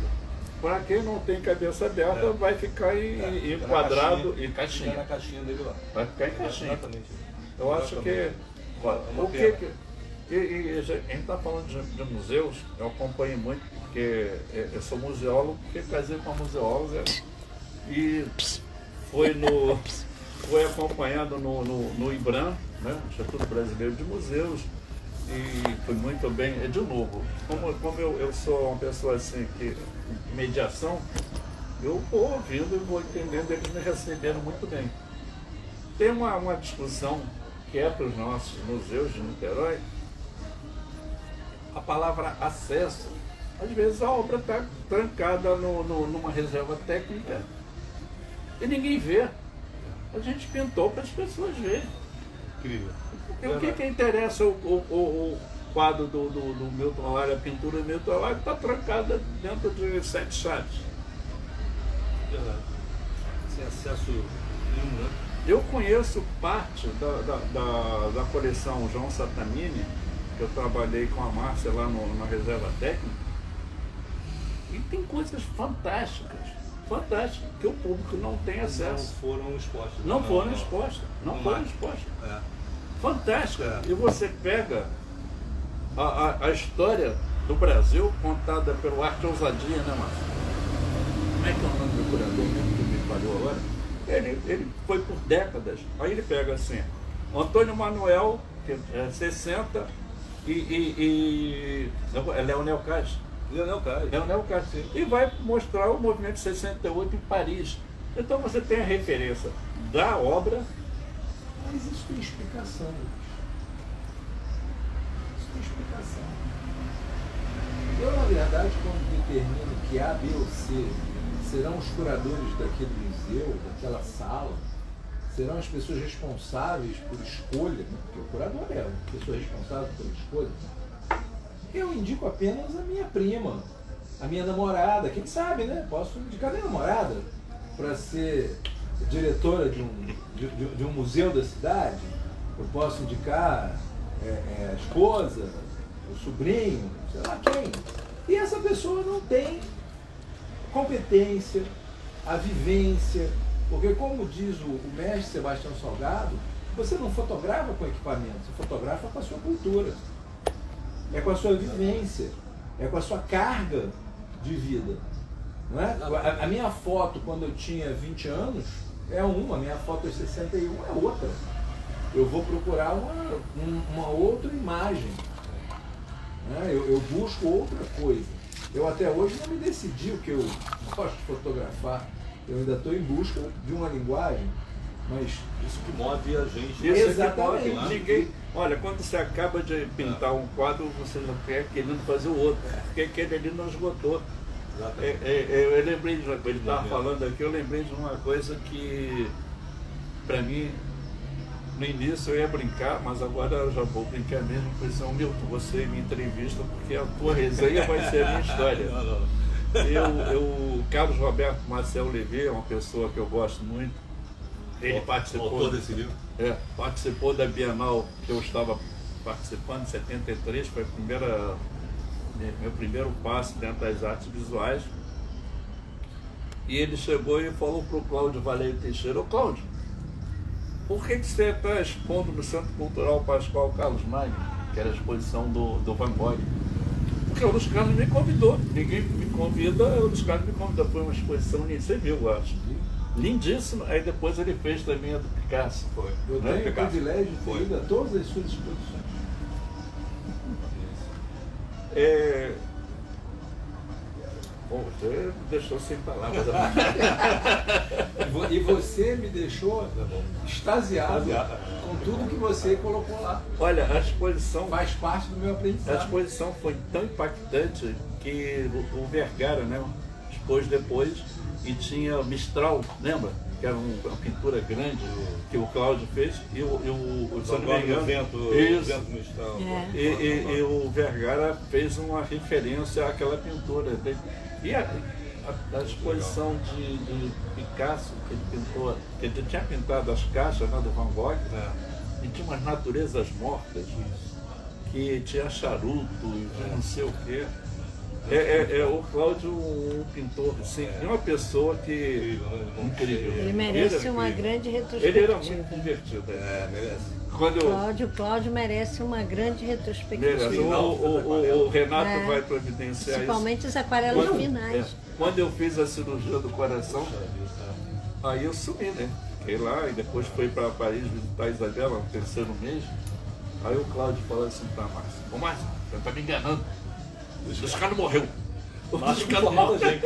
Para quem não tem cabeça aberta, vai ficar enquadrado em caixinha. Vai ficar na caixinha dele lá. Vai ficar em caixinha. Exatamente. Eu acho que... O que a gente está falando de museus, eu acompanho muito, porque eu sou museólogo, porque casei com uma museóloga e foi acompanhado no IBRAM, né, Instituto Brasileiro de Museus, e foi muito bem. De novo, como eu sou uma pessoa assim, que mediação, eu vou ouvindo e vou entendendo, eles me receberam muito bem. Tem uma discussão que é para os nossos museus de Niterói, a palavra acesso. Às vezes a obra está trancada numa reserva técnica e ninguém vê. A gente pintou para as pessoas verem. Incrível. O que interessa o quadro do Milton Alari, a pintura do Milton Alari está trancada dentro de 7 chaves. Verdade. Sem acesso nenhum, né? Eu conheço parte da coleção João Satamini, que eu trabalhei com a Márcia lá na reserva técnica, e tem coisas fantásticas, que o público não tem acesso. Não foram expostas. Não foram expostas. É. Fantástica. É. E você pega a história do Brasil contada pelo Arte Ousadia, né, Márcio? Como é que é o nome do curador mesmo que me falhou agora? Ele foi por décadas. Aí ele pega assim, Antônio Manuel, que é 60, é Leonel Castro. Leonel Castro. E vai mostrar o movimento de 68 em Paris. Então você tem a referência da obra. Mas isso tem explicação, Luiz. Isso tem explicação. Eu, na verdade, quando determino que A, B ou C serão os curadores daquele museu, daquela sala, serão as pessoas responsáveis por escolha, né? Porque o curador é uma pessoa responsável por escolha, eu indico apenas a minha prima, a minha namorada, quem sabe, né? Posso indicar a minha namorada para ser diretora de um museu da cidade, eu posso indicar a esposa, o sobrinho, sei lá quem. E essa pessoa não tem competência, a vivência, porque como diz o mestre Sebastião Salgado, você não fotografa com equipamento, você fotografa com a sua cultura, é com a sua vivência, é com a sua carga de vida. Não é? A minha foto quando eu tinha 20 anos é uma, a minha foto aos 61 é outra. Eu vou procurar uma outra imagem. Né? Eu busco outra coisa. Eu até hoje não me decidi o que eu gosto de fotografar. Eu ainda estou em busca de uma linguagem, mas... Isso que move a gente. Exatamente. Ninguém... Olha, quando você acaba de pintar um quadro, você já quer querendo fazer o outro, porque aquele ali não esgotou. Eu lembrei de uma coisa, ele estava falando aqui, eu lembrei de uma coisa que, para mim, no início eu ia brincar, mas agora eu já vou brincar mesmo, por isso, Milton, você me entrevista, porque a tua resenha vai ser a minha história. O Carlos Roberto Marcel Levé é uma pessoa que eu gosto muito. Ele participou desse livro? Participou da Bienal que eu estava participando, em 73, foi meu primeiro passo dentro das artes visuais. E ele chegou e falou para o Cláudio Valério Teixeira: ô Cláudio, por que você está expondo no Centro Cultural Pascoal Carlos Magno, que era a exposição do Van Gogh? Porque o Luiz Carlos me convidou, ninguém me convida, o Luiz Carlos me convidou, foi uma exposição, você viu, eu acho. Lindíssima, aí depois ele fez também a do Picasso. Foi. Eu Né, tenho o Picasso? privilégio de ter ido a todas as suas exposições. Bom, você me deixou sem palavras. E você me deixou extasiado com tudo que você colocou lá. Olha, a exposição Faz parte do meu A aprendizado. exposição foi tão impactante que o Vergara, né, expôs depois e tinha Mistral, lembra? Que era uma pintura grande que o Cláudio fez e se eu não me engano, vento Mistral. e o Vergara fez uma referência àquela pintura. E a exposição de Picasso, que ele pintou, que ele tinha pintado as caixas, né, do Van Gogh, e tinha umas naturezas mortas, que tinha charuto, não sei o quê. O Cláudio, um pintor, assim, uma pessoa que... Incrível. Ele merece era uma incrível. grande retrospectiva. Ele era muito divertido. Merece. Cláudio merece uma grande retrospectiva. Merece. O Renato vai providenciar principalmente isso. as aquarelas finais. Quando eu fiz a cirurgia do coração, aí eu sumi, né? Fiquei lá e depois fui para Paris visitar a Isabela no terceiro mês. Aí o Cláudio falou assim pra Márcia, ô Márcia, você tá me enganando. Os caras morreu. Márcia que informava a gente.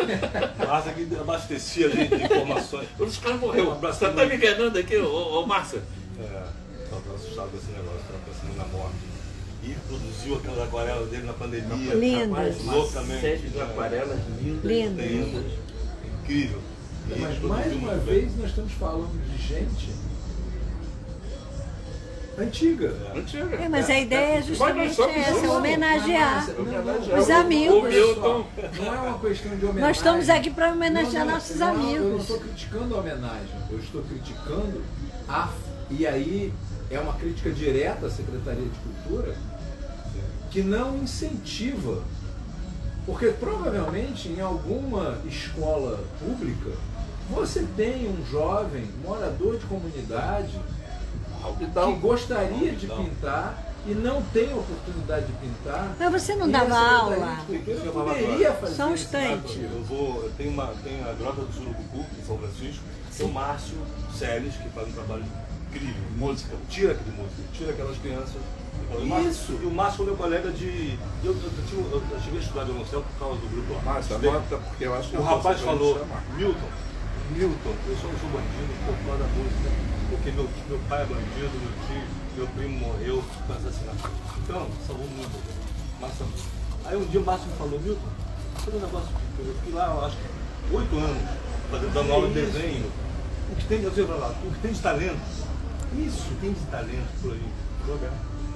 Márcia que abastecia a gente de informações. Os caras morreu. Você tá me enganando aqui, ô Márcia. Estava assustado com esse negócio, estava pensando na morte. E produziu aquelas aquarelas dele na pandemia. Lindas. Loucamente. 7 aquarelas lindas. Lindas. Incrível. Mas E mais produziu uma muito vez nós estamos falando de gente antiga. Antiga. Mas a ideia é justamente essa, homenagear Não, os amigos. O Milton. Não é uma questão de homenagem. Nós estamos aqui para homenagear nossos Eu não amigos. estou criticando a homenagem, eu estou criticando e aí é uma crítica direta à Secretaria de Cultura que não incentiva, porque provavelmente em alguma escola pública você tem um jovem morador de comunidade que gostaria de pintar e não tem oportunidade de pintar. Mas você não E dava a Secretaria aula? de Cultura poderia fazer Só um esse instante. trabalho. Eu tenho a Grota do Surucucu, em São Francisco, tem o Márcio Celes, que faz um trabalho incrível. Música. Tira aquelas crianças. Isso. E o Márcio foi meu colega de. Eu cheguei a estudar violoncelo por causa do grupo lá. Márcia, anota, porque eu acho que O rapaz falou, chamar. Milton, eu sou bandido por causa da música, porque meu pai é bandido, meu primo morreu por assassinato. Então, salvou muito. Márcio. Aí um dia o Márcio me falou, Milton, sabe um negócio que eu fiquei lá, eu acho que 8 anos, dando aula de desenho. O que tem, eu sei lá, o que tem de talento, isso tem de talento por aí,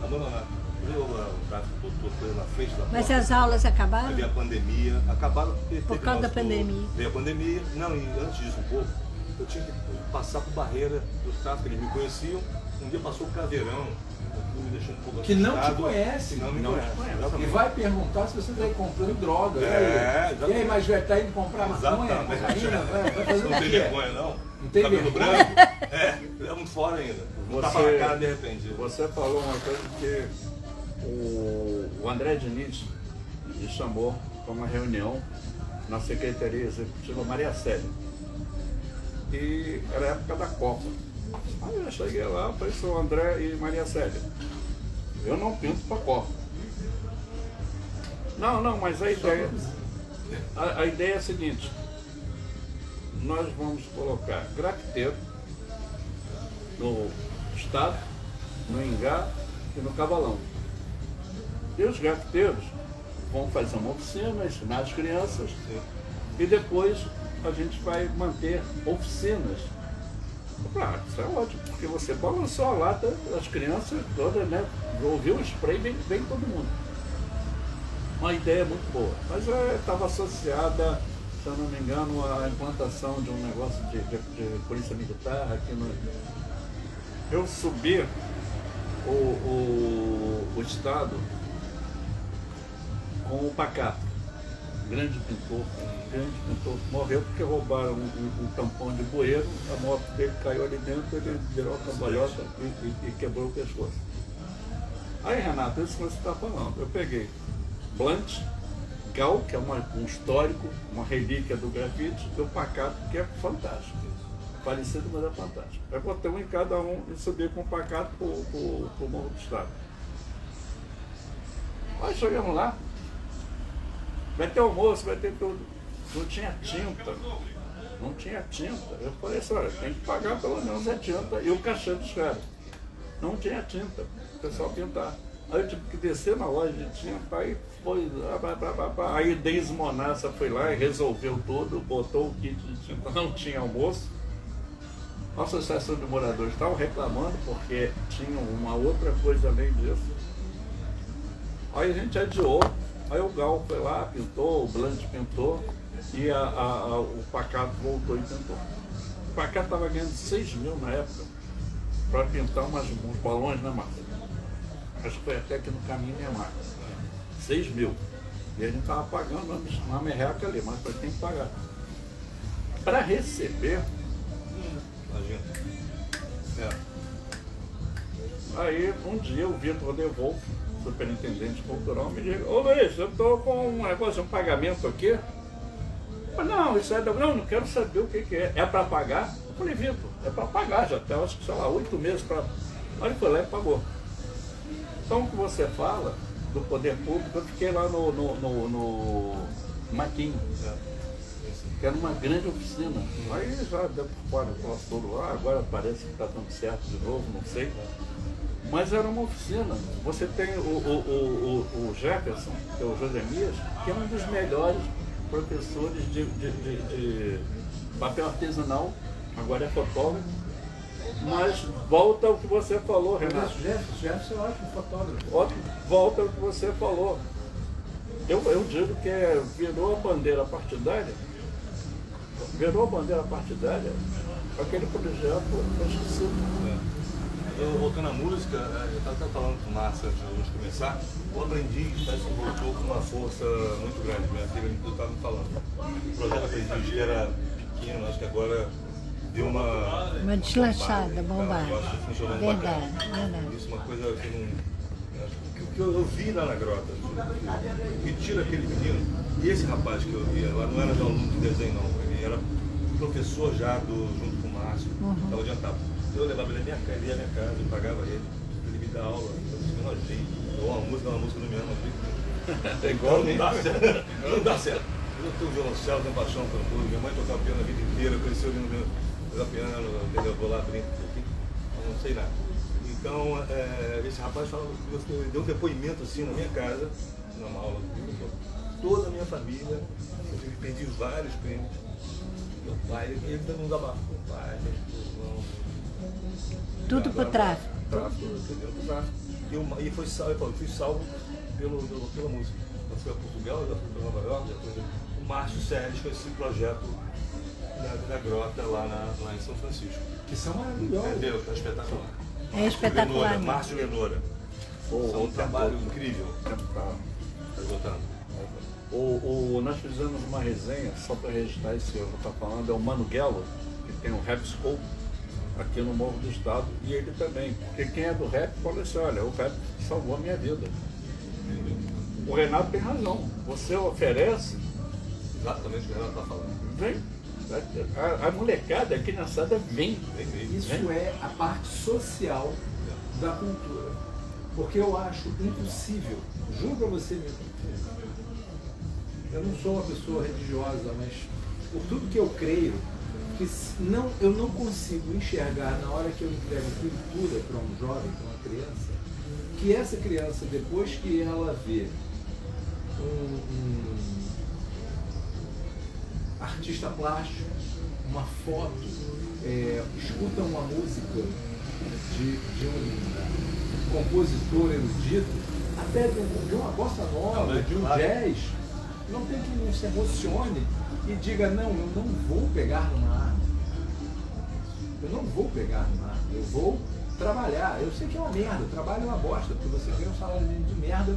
abandonado. O tráfico todo na frente da porta. Mas as aulas acabaram? Aí veio a pandemia, acabaram Por causa da pandemia. Veio a pandemia, não, e antes disso um pouco, eu tinha que passar por barreira dos tráficos, eles me conheciam, um dia passou o Caveirão, me deixou um pouco Que não te assustado, conhece. que não me Não conhece. te conhece. Exatamente. E vai perguntar se você está aí comprando droga. É, E aí, exatamente. mas vai estar indo comprar maconha, Exatamente. cocaína, vai fazer Não o tem quê? vergonha, não? Não tem Cabelo vergonha? branco? É muito fora ainda. Tapa na cara de repente. Você falou uma coisa que o André Diniz me chamou para uma reunião na Secretaria Executiva Maria Célia. E era a época da Copa. Aí eu cheguei lá, falei, sou André e Maria Célia. Eu não pinto para a Copa. Não, mas a ideia é a seguinte. Nós vamos colocar grafiteiro no Estado, no Ingá e no Cavalão. E os grafiteiros vão fazer uma oficina, ensinar as crianças. E depois a gente vai manter oficinas. Isso é ótimo, porque você balançou a lata, as crianças todas, né? Ouviu o spray, vem todo mundo. Uma ideia muito boa. Mas estava associada, se eu não me engano, à implantação de um negócio de polícia militar aqui no. Eu subi o Estado com o Pacato, grande pintor, morreu porque roubaram um tampão de bueiro, a moto dele caiu ali dentro, ele virou a cambalhota e quebrou o pescoço. Aí, Renato, isso que você está falando, eu peguei Blunt, Gal, que é um histórico, uma relíquia do grafite, e o Pacato, que é fantástico, parecido, mas é fantástico. Aí botei um em cada um e subi com o Pacato para o Morro do Estado. Aí chegamos lá, vai ter almoço, vai ter tudo. Não tinha tinta. Eu falei assim, olha, tem que pagar pelo menos a tinta e o cachê dos caras. Não tinha tinta, o pessoal pintar. Aí eu tive que descer na loja de tinta, aí foi. Aí Deise Monassa foi lá e resolveu tudo, botou o kit de tinta, não tinha almoço. A associação de moradores estava reclamando porque tinha uma outra coisa além disso. Aí a gente adiou. Aí o Gal foi lá, pintou, o Blunt pintou e o Pacato voltou e pintou. O Pacato estava ganhando 6 mil na época para pintar uns balões na massa. Acho que foi até aqui no caminho minha marca. 6 mil. E a gente estava pagando uma merreca ali, mas tem que pagar. Para receber. Imagina. Aí um dia o Vitor Devolvo, superintendente cultural, me diz, ô Luiz, eu estou com um negócio, um pagamento aqui. Mas não, isso não quero saber o que é. É para pagar? Eu falei, Vitor, é para pagar, já até acho que, sei lá, 8 meses para. Aí ele foi lá e pagou. Então, o que você fala do poder público, eu fiquei lá no Maquinho, que era uma grande oficina. Aí já deu por fora o troço todo lá, agora parece que está dando certo de novo, não sei. Mas era uma oficina. Você tem o Jefferson, que é o Josemias, que é um dos melhores professores de papel artesanal, agora é fotógrafo. Mas volta ao que você falou, Renato. Jefferson é ótimo fotógrafo. Volta ao que você falou. Eu digo que virou a bandeira partidária. Virou a bandeira partidária aquele projeto esquecido. Eu, voltando à música, eu estava até falando com o Márcio antes de começar, eu aprendi, parece que voltou com uma força muito grande, minha filha estava me falando. O projeto Aprendiz era pequeno, acho que agora deu uma deslachada, bombada. Eu acho que funcionou Verdade, bacana. verdade. Isso é uma coisa que não... que eu vi lá na grota, que tira aquele menino, e esse rapaz que eu via lá não era de aluno de desenho não, ele era professor já junto com o Márcio, estava adiantado. Eu levava ele à minha casa, eu pagava ele me dá aula, eu me nojei. Uma música não me ama. É igual, não dá certo. Não dá certo. Eu tenho violoncelo, tenho paixão pelo público, minha mãe tocava piano a vida inteira, conheceu ele no jogar piano, entendeu? Vou lá, brinco um pouquinho, não sei nada. Então, esse rapaz deu um depoimento assim na minha casa, numa aula, toda a minha família, eu perdi vários prêmios. Meu pai, ele dando um desabafo, meu pai, tudo pro tráfico. Tráfico. E foi salvo, fui salvo pela música. Eu fui a Portugal, eu fui para Nova York, o Márcio Sérgio com esse projeto da grota lá em São Francisco. Que são maravilhosos. Entendeu? É espetacular. É espetacular. Márcio Lenora. Um trabalho incrível. Tá esgotando. Nós fizemos uma resenha, só para registrar isso que eu vou estar falando, é o Mano Guelo, que tem um Rap School aqui no Morro do Estado, e ele também. Porque quem é do rap fala assim, olha, o rap salvou a minha vida. O Renato tem razão. Você oferece... Exatamente o que o Renato está falando. Vem. A molecada, a criançada vem. Isso é a parte social da cultura. Porque eu acho impossível, juro para você mesmo, eu não sou uma pessoa religiosa, mas por tudo que eu creio, que eu não consigo enxergar na hora que eu entrego cultura para um jovem, para uma criança, que essa criança, depois que ela vê um artista plástico, uma foto, escuta uma música de um compositor erudito, até de uma bossa nova, de um jazz, não tem que não se emocione e diga, não, eu não vou pegar numa arma. Eu não vou pegar numa arma, eu vou trabalhar. Eu sei que é uma merda, trabalho é uma bosta, porque você ganha um salário de merda,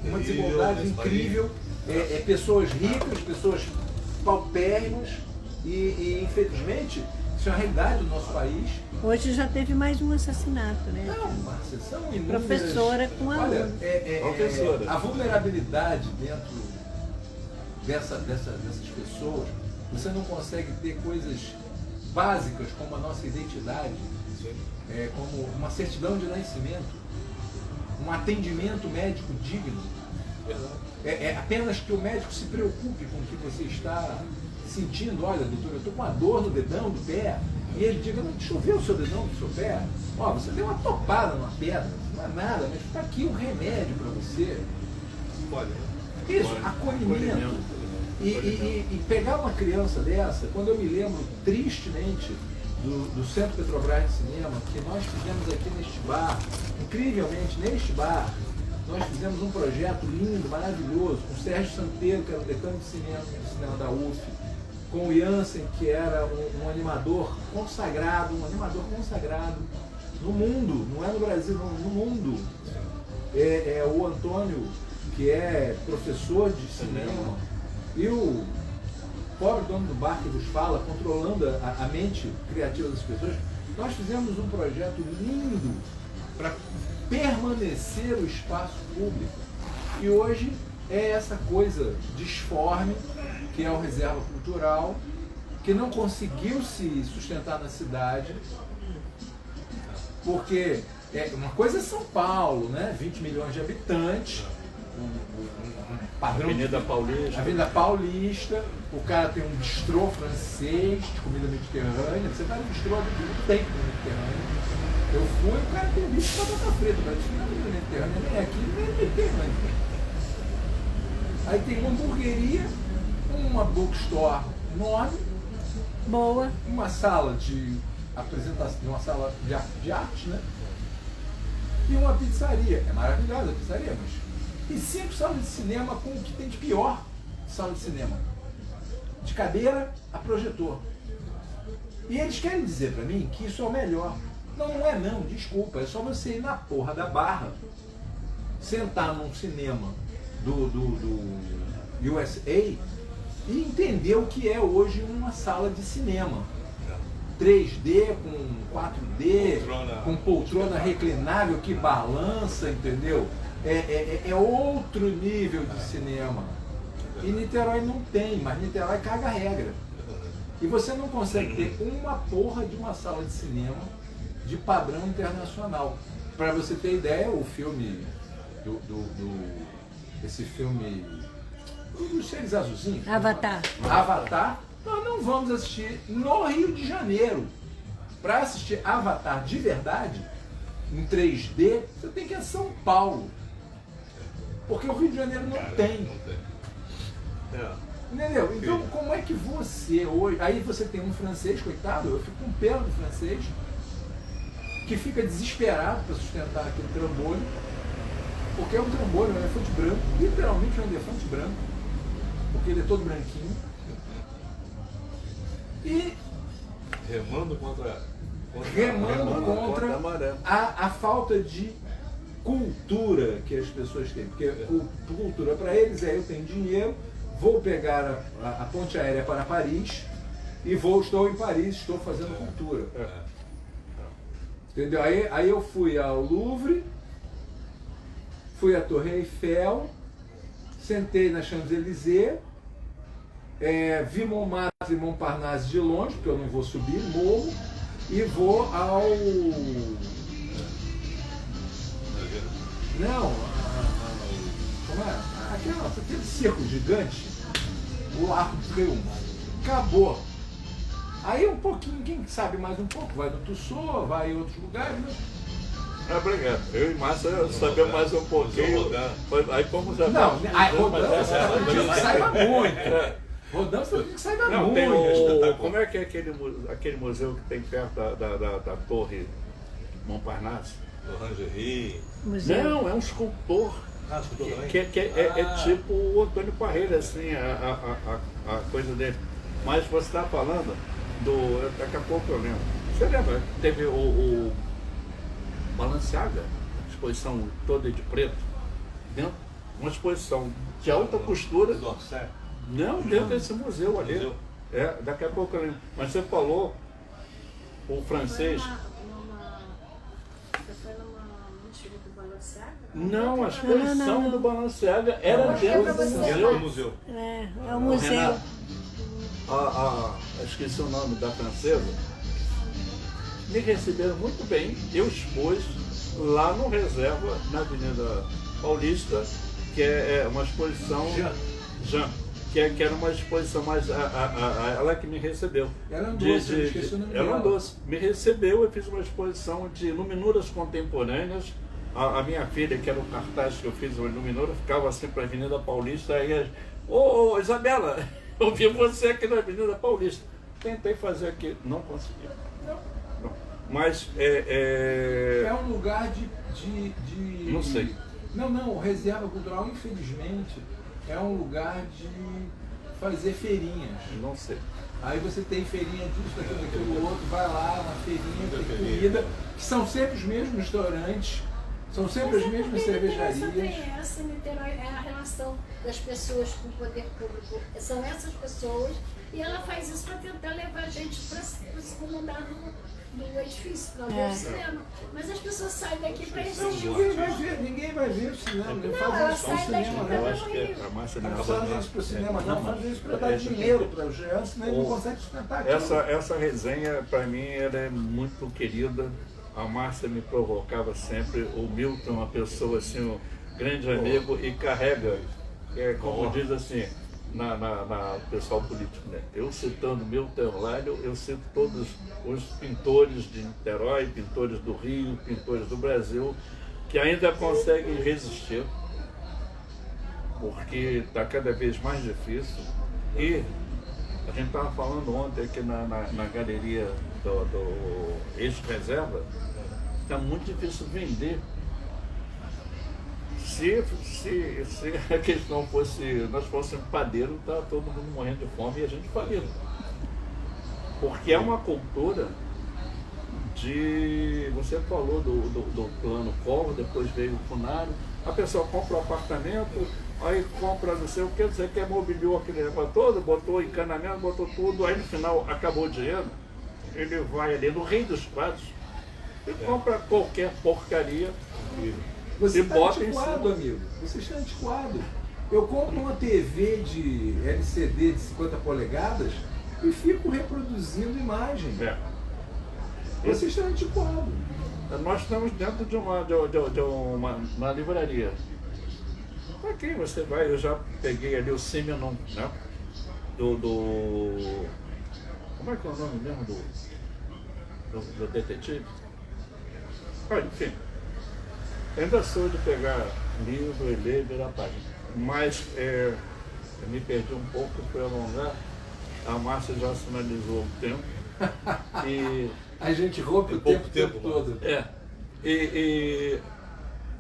uma desigualdade incrível, pessoas ricas, pessoas paupérrimas e infelizmente, isso é a realidade do nosso país. Hoje já teve mais um assassinato, né? Não, Márcia, são inúmeras... Professora com aluno. Olha, a vulnerabilidade dentro dessas pessoas, você não consegue ter coisas básicas como a nossa identidade, como uma certidão de nascimento, um atendimento médico digno. Apenas que o médico se preocupe com o que você está sentindo. Olha, doutor, eu estou com uma dor no dedão do pé. E ele diga, não, deixa eu ver o seu dedão do seu pé. Ó, você deu uma topada numa pedra, não é nada, mas está aqui um remédio para você. Pode, né? Isso, acolhimento. E pegar uma criança dessa, quando eu me lembro tristemente do Centro Petrobras de Cinema, que nós fizemos aqui neste bar, incrivelmente neste bar, nós fizemos um projeto lindo, maravilhoso, com o Sérgio Santeiro, que era o decano de cinema da UF, com o Jansen, que era um animador consagrado no mundo, não é no Brasil, não, no mundo. O Antônio, que é professor de cinema, e o pobre dono do bar que vos fala, controlando a mente criativa das pessoas. Nós fizemos um projeto lindo para permanecer o espaço público. E hoje é essa coisa disforme, que é o Reserva Cultural, que não conseguiu se sustentar na cidade, porque uma coisa é São Paulo, né? 20 milhões de habitantes, padrão Avenida Paulista. Avenida Paulista, o cara tem um bistrô francês de comida mediterrânea. Você vai no bistrô aqui, não tem comida mediterrânea. Eu fui, o cara tem bicho de batata frita, mas isso não é comida mediterrânea, nem aqui, nem mediterrânea. Aí tem uma hamburgueria, uma bookstore enorme, Boa. uma sala de apresentação, uma sala de arte, né? E uma pizzaria. É maravilhosa a pizzaria, mas... E 5 salas de cinema com o que tem de pior sala de cinema. De cadeira a projetor. E eles querem dizer pra mim que isso é o melhor. Não, não é não, desculpa. É só você ir na porra da Barra, sentar num cinema do USA e entender o que é hoje uma sala de cinema. 3D, com 4D, com poltrona reclinável que balança, entendeu? É outro nível de cinema. E Niterói não tem, mas Niterói caga a regra. E você não consegue ter uma porra de uma sala de cinema de padrão internacional. Para você ter ideia, o filme esse filme dos seres azulzinhos, Avatar. nós não vamos assistir no Rio de Janeiro. Para assistir Avatar de verdade, em 3D, você tem que ir a São Paulo. Porque o Rio de Janeiro não tem. Entendeu? Então, como é que você hoje... Aí você tem um francês, coitado, eu fico com pena do francês, que fica desesperado para sustentar aquele trambolho, porque é um trambolho, é um elefante branco, literalmente é um elefante branco, porque ele é todo branquinho. E remando contra a maré. a falta de cultura que as pessoas têm. Porque cultura para eles é: eu tenho dinheiro, vou pegar a ponte aérea para Paris e estou em Paris, estou fazendo cultura. Entendeu? Aí eu fui ao Louvre, fui à Torre Eiffel, sentei na Champs-Élysées, vi Montmartre e Montparnasse de longe, porque eu não vou subir, morro, e vou ao... Não, como é? Aquele circo gigante, o Arco do Triunfo. Acabou. Aí um pouquinho, quem sabe mais um pouco, vai no Tussauds, vai em outros lugares, né? Obrigado. Eu e Márcia sabemos mais um pouquinho. Aí fomos a... Não, aí rodando você acredita que saiba muito. Rodando você acredita que saiba muito. Tem como é que é aquele museu que tem perto da Torre Montparnasse? Orangerie. Não, é um escultor. Que é tipo o Antônio Parreira, assim, a coisa dele. Mas você está falando daqui a pouco eu lembro. Você lembra? Teve o Balenciaga, a exposição toda de preto, dentro, uma exposição de alta costura. Não, dentro desse museu ali. Daqui a pouco eu lembro. Mas você falou, o francês. Você foi num desfile do Balenciaga? Não, a exposição do Balenciaga era dentro do museu. É o museu. Esqueci o nome da francesa. Me receberam muito bem. Eu expus lá no Reserva, na Avenida Paulista, que é uma exposição. Jean. Que era uma exposição mais. Ela que me recebeu. Era um doce, eu esqueci o nome dela. Era um doce. Me recebeu, eu fiz uma exposição de iluminuras contemporâneas. A minha filha, que era o cartaz que eu fiz, uma iluminura, ficava assim para a Avenida Paulista. Aí, ô Isabela, eu vi você aqui na Avenida Paulista. Tentei fazer aqui, não consegui. Não. Mas é um lugar de. Não sei. Não, Reserva Cultural, infelizmente, é um lugar de fazer feirinhas. Não sei. Aí você tem feirinha disso, daquilo outro, vai lá na feirinha, tem comida, que são sempre os mesmos restaurantes, são sempre as mesmas cervejarias. Essa Niterói é a relação das pessoas com o poder público. São essas pessoas, e ela faz isso para tentar levar a gente para o segundo andar do edifício, para ver o cinema. Mas as pessoas saem daqui para assistir o filme. Ninguém vai ver o cinema. Não, ela sai daqui para eu acho que a Márcia não faz isso para o cinema, não faz isso para dar dinheiro para o Jean, senão ele não consegue sustentar aquilo. Essa resenha, para mim, ela é muito querida. a Márcia me provocava sempre, o Milton, uma pessoa assim, um grande amigo, e carrega, como diz assim, na pessoal político, né? Eu citando Milton Lélio, eu cito todos os pintores de Niterói, pintores do Rio, pintores do Brasil, que ainda conseguem resistir, porque está cada vez mais difícil. E a gente estava falando ontem aqui na galeria do ex-reserva, está muito difícil vender. Se a questão fosse, nós fôssemos padeiro, tá todo mundo morrendo de fome e a gente falido. Porque é uma cultura de... Você falou do plano Collor, depois veio o Funaro, a pessoa compra um apartamento, aí compra não sei o que, você quer mobiliou aquele negócio todo, botou encanamento, botou tudo, aí no final acabou o dinheiro, ele vai ali no Rei dos Quadros e compra qualquer porcaria. Você e está bota antiquado, amigo. Você está antiquado. Eu compro uma TV de LCD de 50 polegadas e fico reproduzindo imagem. Você está antiquado. Nós estamos dentro de uma livraria. Aqui você vai, eu já peguei ali o Simenon, né? Como é que é o nome mesmo do detetive? Enfim. Ainda sou de pegar livro e ler e virar página. Mas eu me perdi um pouco, fui alongar. A Márcia já sinalizou o tempo. E a gente rompe o tempo todo.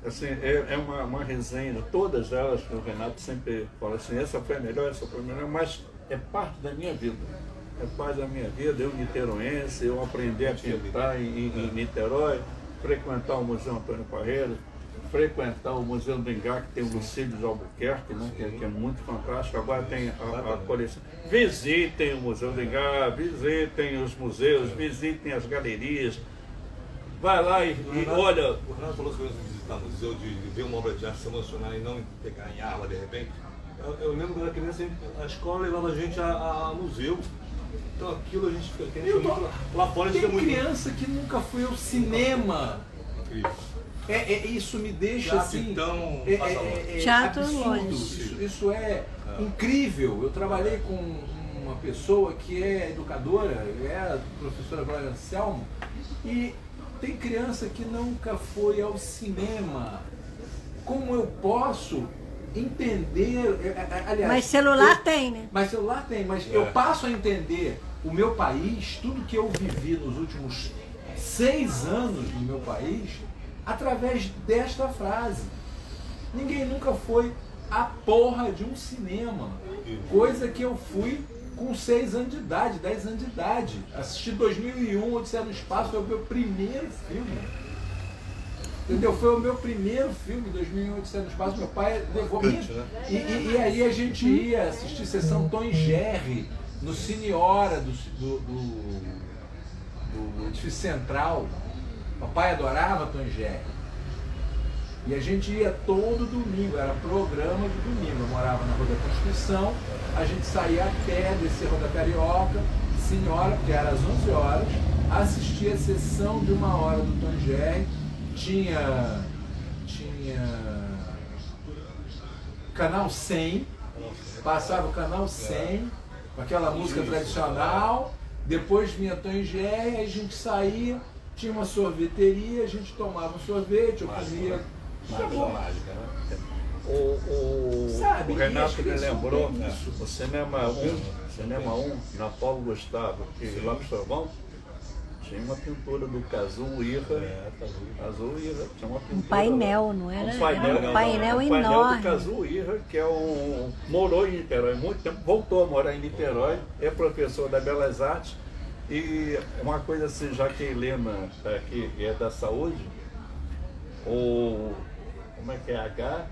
Assim, é uma resenha, todas elas, o Renato sempre fala assim, essa foi a melhor, essa foi a melhor, mas é parte da minha vida. É parte da minha vida, eu niteroense, eu aprendi a pintar em Niterói, frequentar o Museu Antônio Parreira, frequentar o Museu do Ingá, que tem o Lucílio de Albuquerque, né, que é muito fantástico. Agora tem a coleção. Visitem o Museu do Ingá, visitem os museus, visitem as galerias. Vai lá e olha... O Renato falou sobre visitar o museu, de ver uma obra de arte, se emocionar e não pegar em arma de repente. Eu lembro quando era criança, a escola levava a gente a museu. Então aquilo a gente fica muito lá fora. Tem criança que nunca foi ao cinema. Isso me deixa assim. Então, teatro absurdo. longe. Isso é incrível. Eu trabalhei com uma pessoa que é educadora, é a professora Glória Anselmo, e tem criança que nunca foi ao cinema. Como eu posso entender... Aliás, mas celular tem, né? Mas celular tem, mas eu passo a entender o meu país, tudo que eu vivi nos últimos 6 anos no meu país, através desta frase. Ninguém nunca foi à porra de um cinema. Coisa que eu fui com 6 anos de idade, 10 anos de idade. Assisti 2001, Odisseia no Espaço, foi o meu primeiro filme. Entendeu? Foi o meu primeiro filme, 2001, Odisseia no Espaço. Meu pai levou me. E aí a gente ia assistir Sessão Tom e Jerry no Cine Hora do edifício central. Papai adorava Tom e Jerry. E a gente ia todo domingo, era programa de domingo. Eu morava na Rua da Constituição, a gente saía a pé, descia a Rua da Carioca, Cine Hora, porque era às 11 horas, assistia a sessão de 1 hora do Tom e Jerry. Tinha Canal 100, passava o Canal 100, com aquela música tradicional, depois vinha Tom e Jerry, aí a gente saía, tinha uma sorveteria, a gente tomava um sorvete, eu comia... O Renato me lembrou, o Cinema 1, na Paulo Gustavo, e lá no Trovão, tinha uma pintura do Kazuo Ira, tinha uma pintura... Um painel, não era? Um painel, era um painel enorme. Um painel do Kazuo Ira, que morou em Niterói, muito tempo, voltou a morar em Niterói, é professor da Belas Artes, e uma coisa assim, já que a Helena aqui é da saúde, como é que é?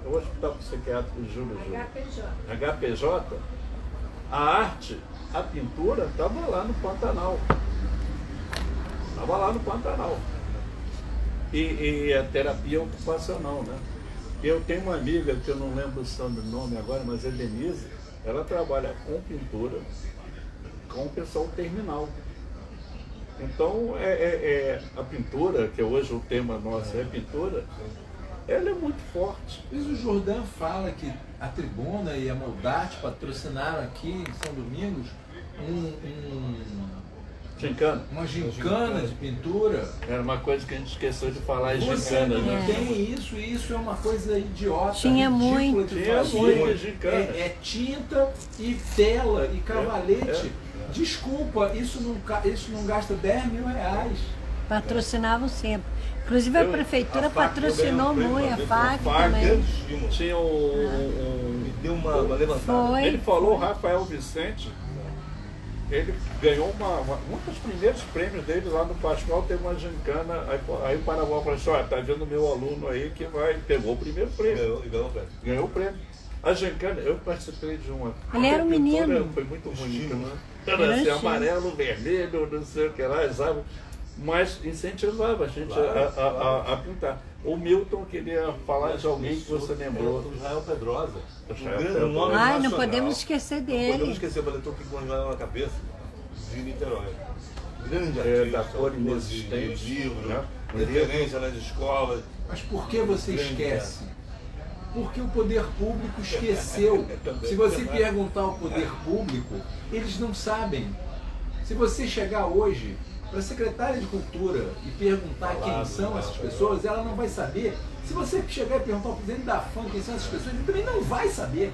O Hospital Psiquiátrico Júlio HPJ, a arte, a pintura estava lá no Pantanal. E a terapia ocupacional, né? Eu tenho uma amiga, que eu não lembro o sobrenome agora, mas é Denise, ela trabalha com pintura com o pessoal terminal. Então, a pintura, que hoje o tema nosso é pintura, ela é muito forte. Mas o Jordão fala que a Tribuna e a Moldarte patrocinaram aqui em São Domingos uma gincana de pintura. Era uma coisa que a gente esqueceu de falar, Você gincana, não né? tem isso, e isso é uma coisa idiota. Tinha ridícula muito. de Tinha fazer. muito gincana. É tinta e tela e cavalete. Desculpa, isso não gasta 10 mil reais. Patrocinavam sempre. Inclusive a prefeitura a FAC patrocinou ganhou um muito, a prêmio, FAC a FAC também. Tinha Me deu uma levantada. Foi. Ele falou, o Rafael Vicente, ele ganhou um dos primeiros prêmios dele lá no Pascoal, teve uma gincana, aí o Paraguai falou assim, olha, tá vendo meu aluno aí que pegou o primeiro prêmio. Ganhou o prêmio. A gincana, eu participei de uma. Ele era um menino. Foi muito bonito, né? Era Era assim, estilo. amarelo, vermelho, não sei o que lá, sabe? Mas incentivava a gente a pintar. O Milton queria falar de alguém que você lembrou. O Israel Pedrosa. Israel Um grande Pedrosa. nome Ai, não nacional. podemos esquecer Não podemos dele. esquecer, eu estou aqui com o Israel na cabeça, de Niterói. Grande É, artista, da cor autor inexistente, de livros, né? referência nas escolas. Mas por que você Grande esquece? Porque o poder público esqueceu. Se você perguntar ao poder público, eles não sabem. Se você chegar hoje para a secretária de Cultura e perguntar quem são essas pessoas, ela não vai saber. Se você chegar e perguntar ao presidente da FAM quem são essas pessoas, ele também não vai saber.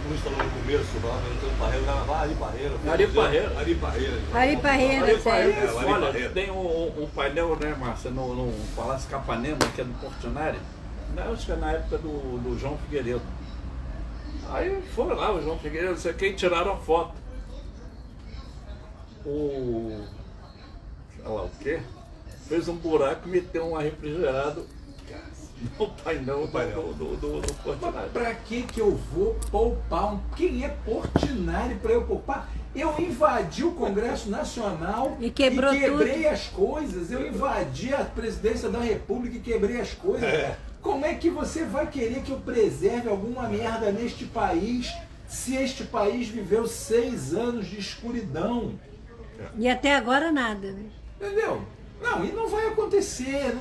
Como falou no começo, lá no Antônio Parreira, o cara vai Ari Parreira. Ari Parreira. Ari Parreira. Ari Parreira, Olha, tem. olha, Parreira. tem um painel, né, Márcia, no Palácio Capanema, que é do Portinari, acho que é na época do João Figueiredo. Aí foram lá, o João Figueiredo, não sei quem, tiraram a foto. Sei lá o quê? Fez um buraco e meteu um ar refrigerado no painel do Portinari. Mas para que eu vou poupar? Quem é Portinari para eu poupar? Eu invadi o Congresso Nacional E quebrou quebrei as coisas. Eu invadi a presidência da República e quebrei as coisas. Como é que você vai querer que eu preserve alguma merda neste país se este país viveu 6 anos de escuridão? E até agora nada, né? Entendeu? Não, e não vai acontecer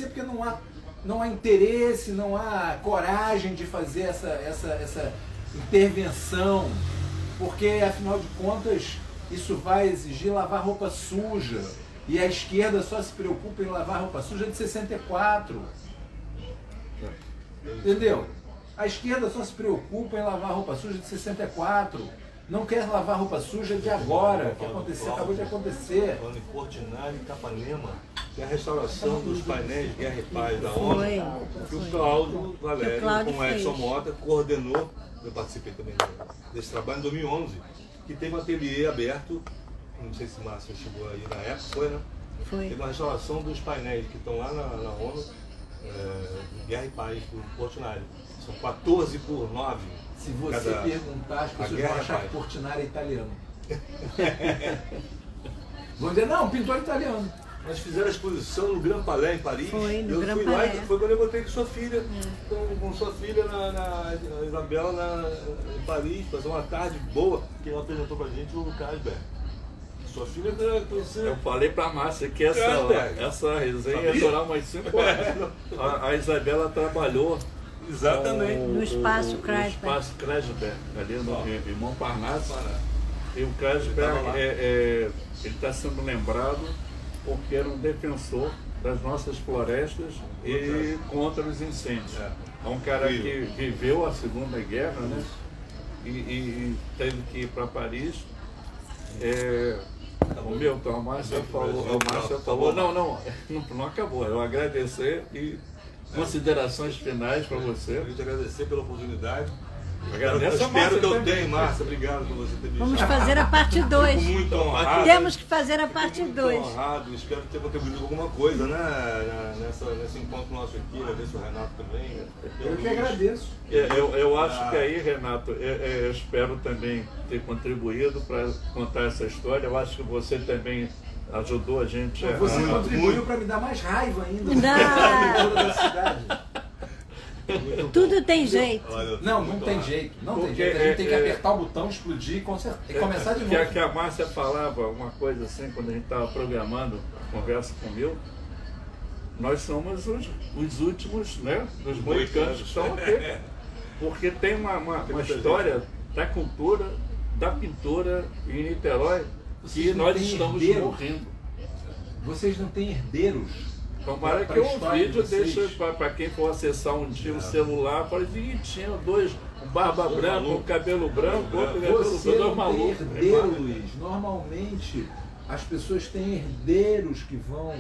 porque não há interesse, não há coragem de fazer essa intervenção, porque afinal de contas isso vai exigir lavar roupa suja, e a esquerda só se preocupa em lavar roupa suja de 64. Entendeu? A esquerda só se preocupa em lavar roupa suja de 64. Não quer lavar roupa suja de agora, que aconteceu, acabou de acontecer. Falando em Portinari e Capanema, tem a restauração dos painéis Guerra e Paz da ONU, que o Cláudio Valério, com o Edson fez. Mota, coordenou. Eu participei também desse trabalho em 2011, que teve um ateliê aberto, não sei se o Márcio chegou aí na época, foi, né? Foi. Teve uma restauração dos painéis que estão lá na ONU, Guerra e Paz do Portinari. São 14 por 9. Se você perguntar, as pessoas vão achar que Portinari é italiano. Vão dizer, não, pintor italiano. Nós fizemos a exposição no Grand Palais, em Paris. Foi, no eu Grand fui lá Palais. e foi quando eu encontrei com sua filha. Então, com sua filha, na Isabela, em Paris, fazer uma tarde boa. Quem apresentou pra gente o Carlsberg. Sua filha conhecia. Eu falei pra Márcia que essa resenha ia durar umas 5 horas. A Isabela trabalhou Exatamente. No Espaço Kreisberg. Espaço Kreisberg, ali em Montparnasse. E o Ele Kreisberg, tava lá. ele está sendo lembrado porque era um defensor das nossas florestas e contra os incêndios. É um cara que viveu a Segunda Guerra, né? E teve que ir para Paris. O Milton, a Márcia falou, não acabou. Eu agradecer e considerações finais para você. Eu queria te agradecer pela oportunidade. Agradeço a Espero Márcia que eu também. tenha, Márcia. Obrigado por você ter me Vamos chamado. fazer a parte 2. Fico muito honrado. Temos que fazer a parte Muito 2. honrado, espero ter contribuído com alguma coisa, né? Nesse encontro nosso aqui, agradeço o Renato também. Eu que agradeço. Eu acho que aí, Renato, eu espero também ter contribuído para contar essa história. Eu acho que você também ajudou a gente Você a... contribuiu para me dar mais raiva ainda Não. da cidade. Tudo tem jeito. Olha, Não tem jeito. Não tem Porque jeito. A gente tem que é- apertar o botão, explodir e começar de novo. Que a Márcia falava uma coisa assim, quando a gente estava programando a conversa com o Milton, nós somos os últimos, né, dos moicanos que estão aqui. Porque tem uma história da cultura, da pintura em Niterói, Vocês que não nós têm estamos herdeiros. morrendo. Vocês não têm herdeiros. Tomara Pra que o história de vídeo vocês. deixe para quem for acessar um dia o celular, fala assim, tinha dois, um barba branca, um cabelo branco, outro cabelo Você dois não tem malucos. herdeiro, Luiz. Normalmente as pessoas têm herdeiros que vão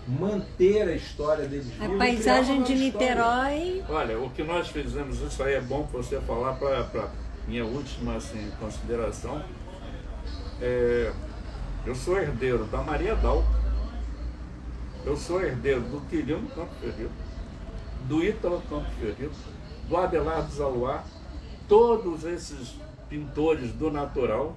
manter a história deles A vivos e paisagem de criar uma história. Niterói, Olha, o que nós fizemos, isso aí é bom para você falar para minha última assim, consideração. Eu sou herdeiro da Maria Dal, eu sou herdeiro do Quirino Campo Ferreira, do Ítalo Campo Ferreira, do Abelardo Zaluar, todos esses pintores do natural.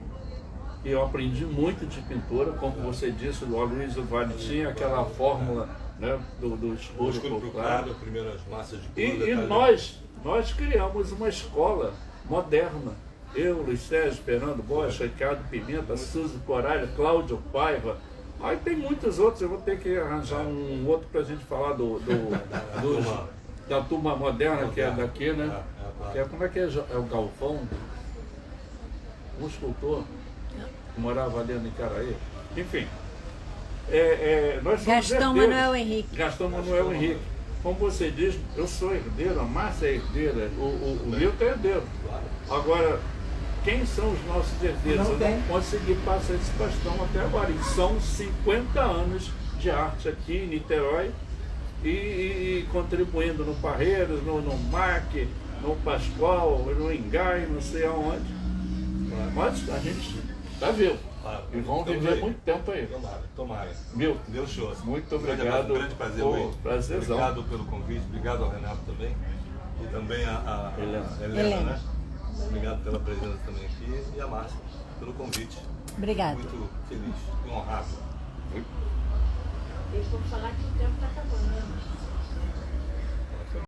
E eu aprendi muito de pintura, como você disse, o Aloysio Vale tinha aquela fórmula, né, do escuro Escuro pro pro claro. claro, primeiras massas de E cor, nós criamos uma escola moderna. Eu, Luiz Sérgio, Fernando Bosch, Ricardo Pimenta, Suzy Coralha, Cláudio Paiva. Aí tem muitos outros, eu vou ter que arranjar um outro para a gente falar da turma moderna, que é daqui, né? Que é, como é que é? É o Galvão, o escultor, que morava ali no Icaraí. Enfim, nós somos Gastão herdeiros. Manuel Henrique. Gastão Manuel Henrique. Como você diz, eu sou herdeiro, a Márcia é herdeira, o Milton é herdeiro. Agora, quem são os nossos herdeiros? Não Eu tem. não consegui passar esse bastão até agora. E são 50 anos de arte aqui em Niterói e contribuindo no Parreiras, no MAC, no Pascoal, no Engai, não sei aonde. Mas a gente está vivo. E vão viver muito tempo aí. Tomara. Milton, Deus show. muito obrigado. Um grande prazer, Pô, Luiz. prazerzão. Obrigado pelo convite, obrigado ao Renato também. E também a Helena, né? Obrigado pela presença também aqui. E a Márcia pelo convite. Obrigada. Muito feliz e honrado. Eu vou falar que o tempo está acabando, né?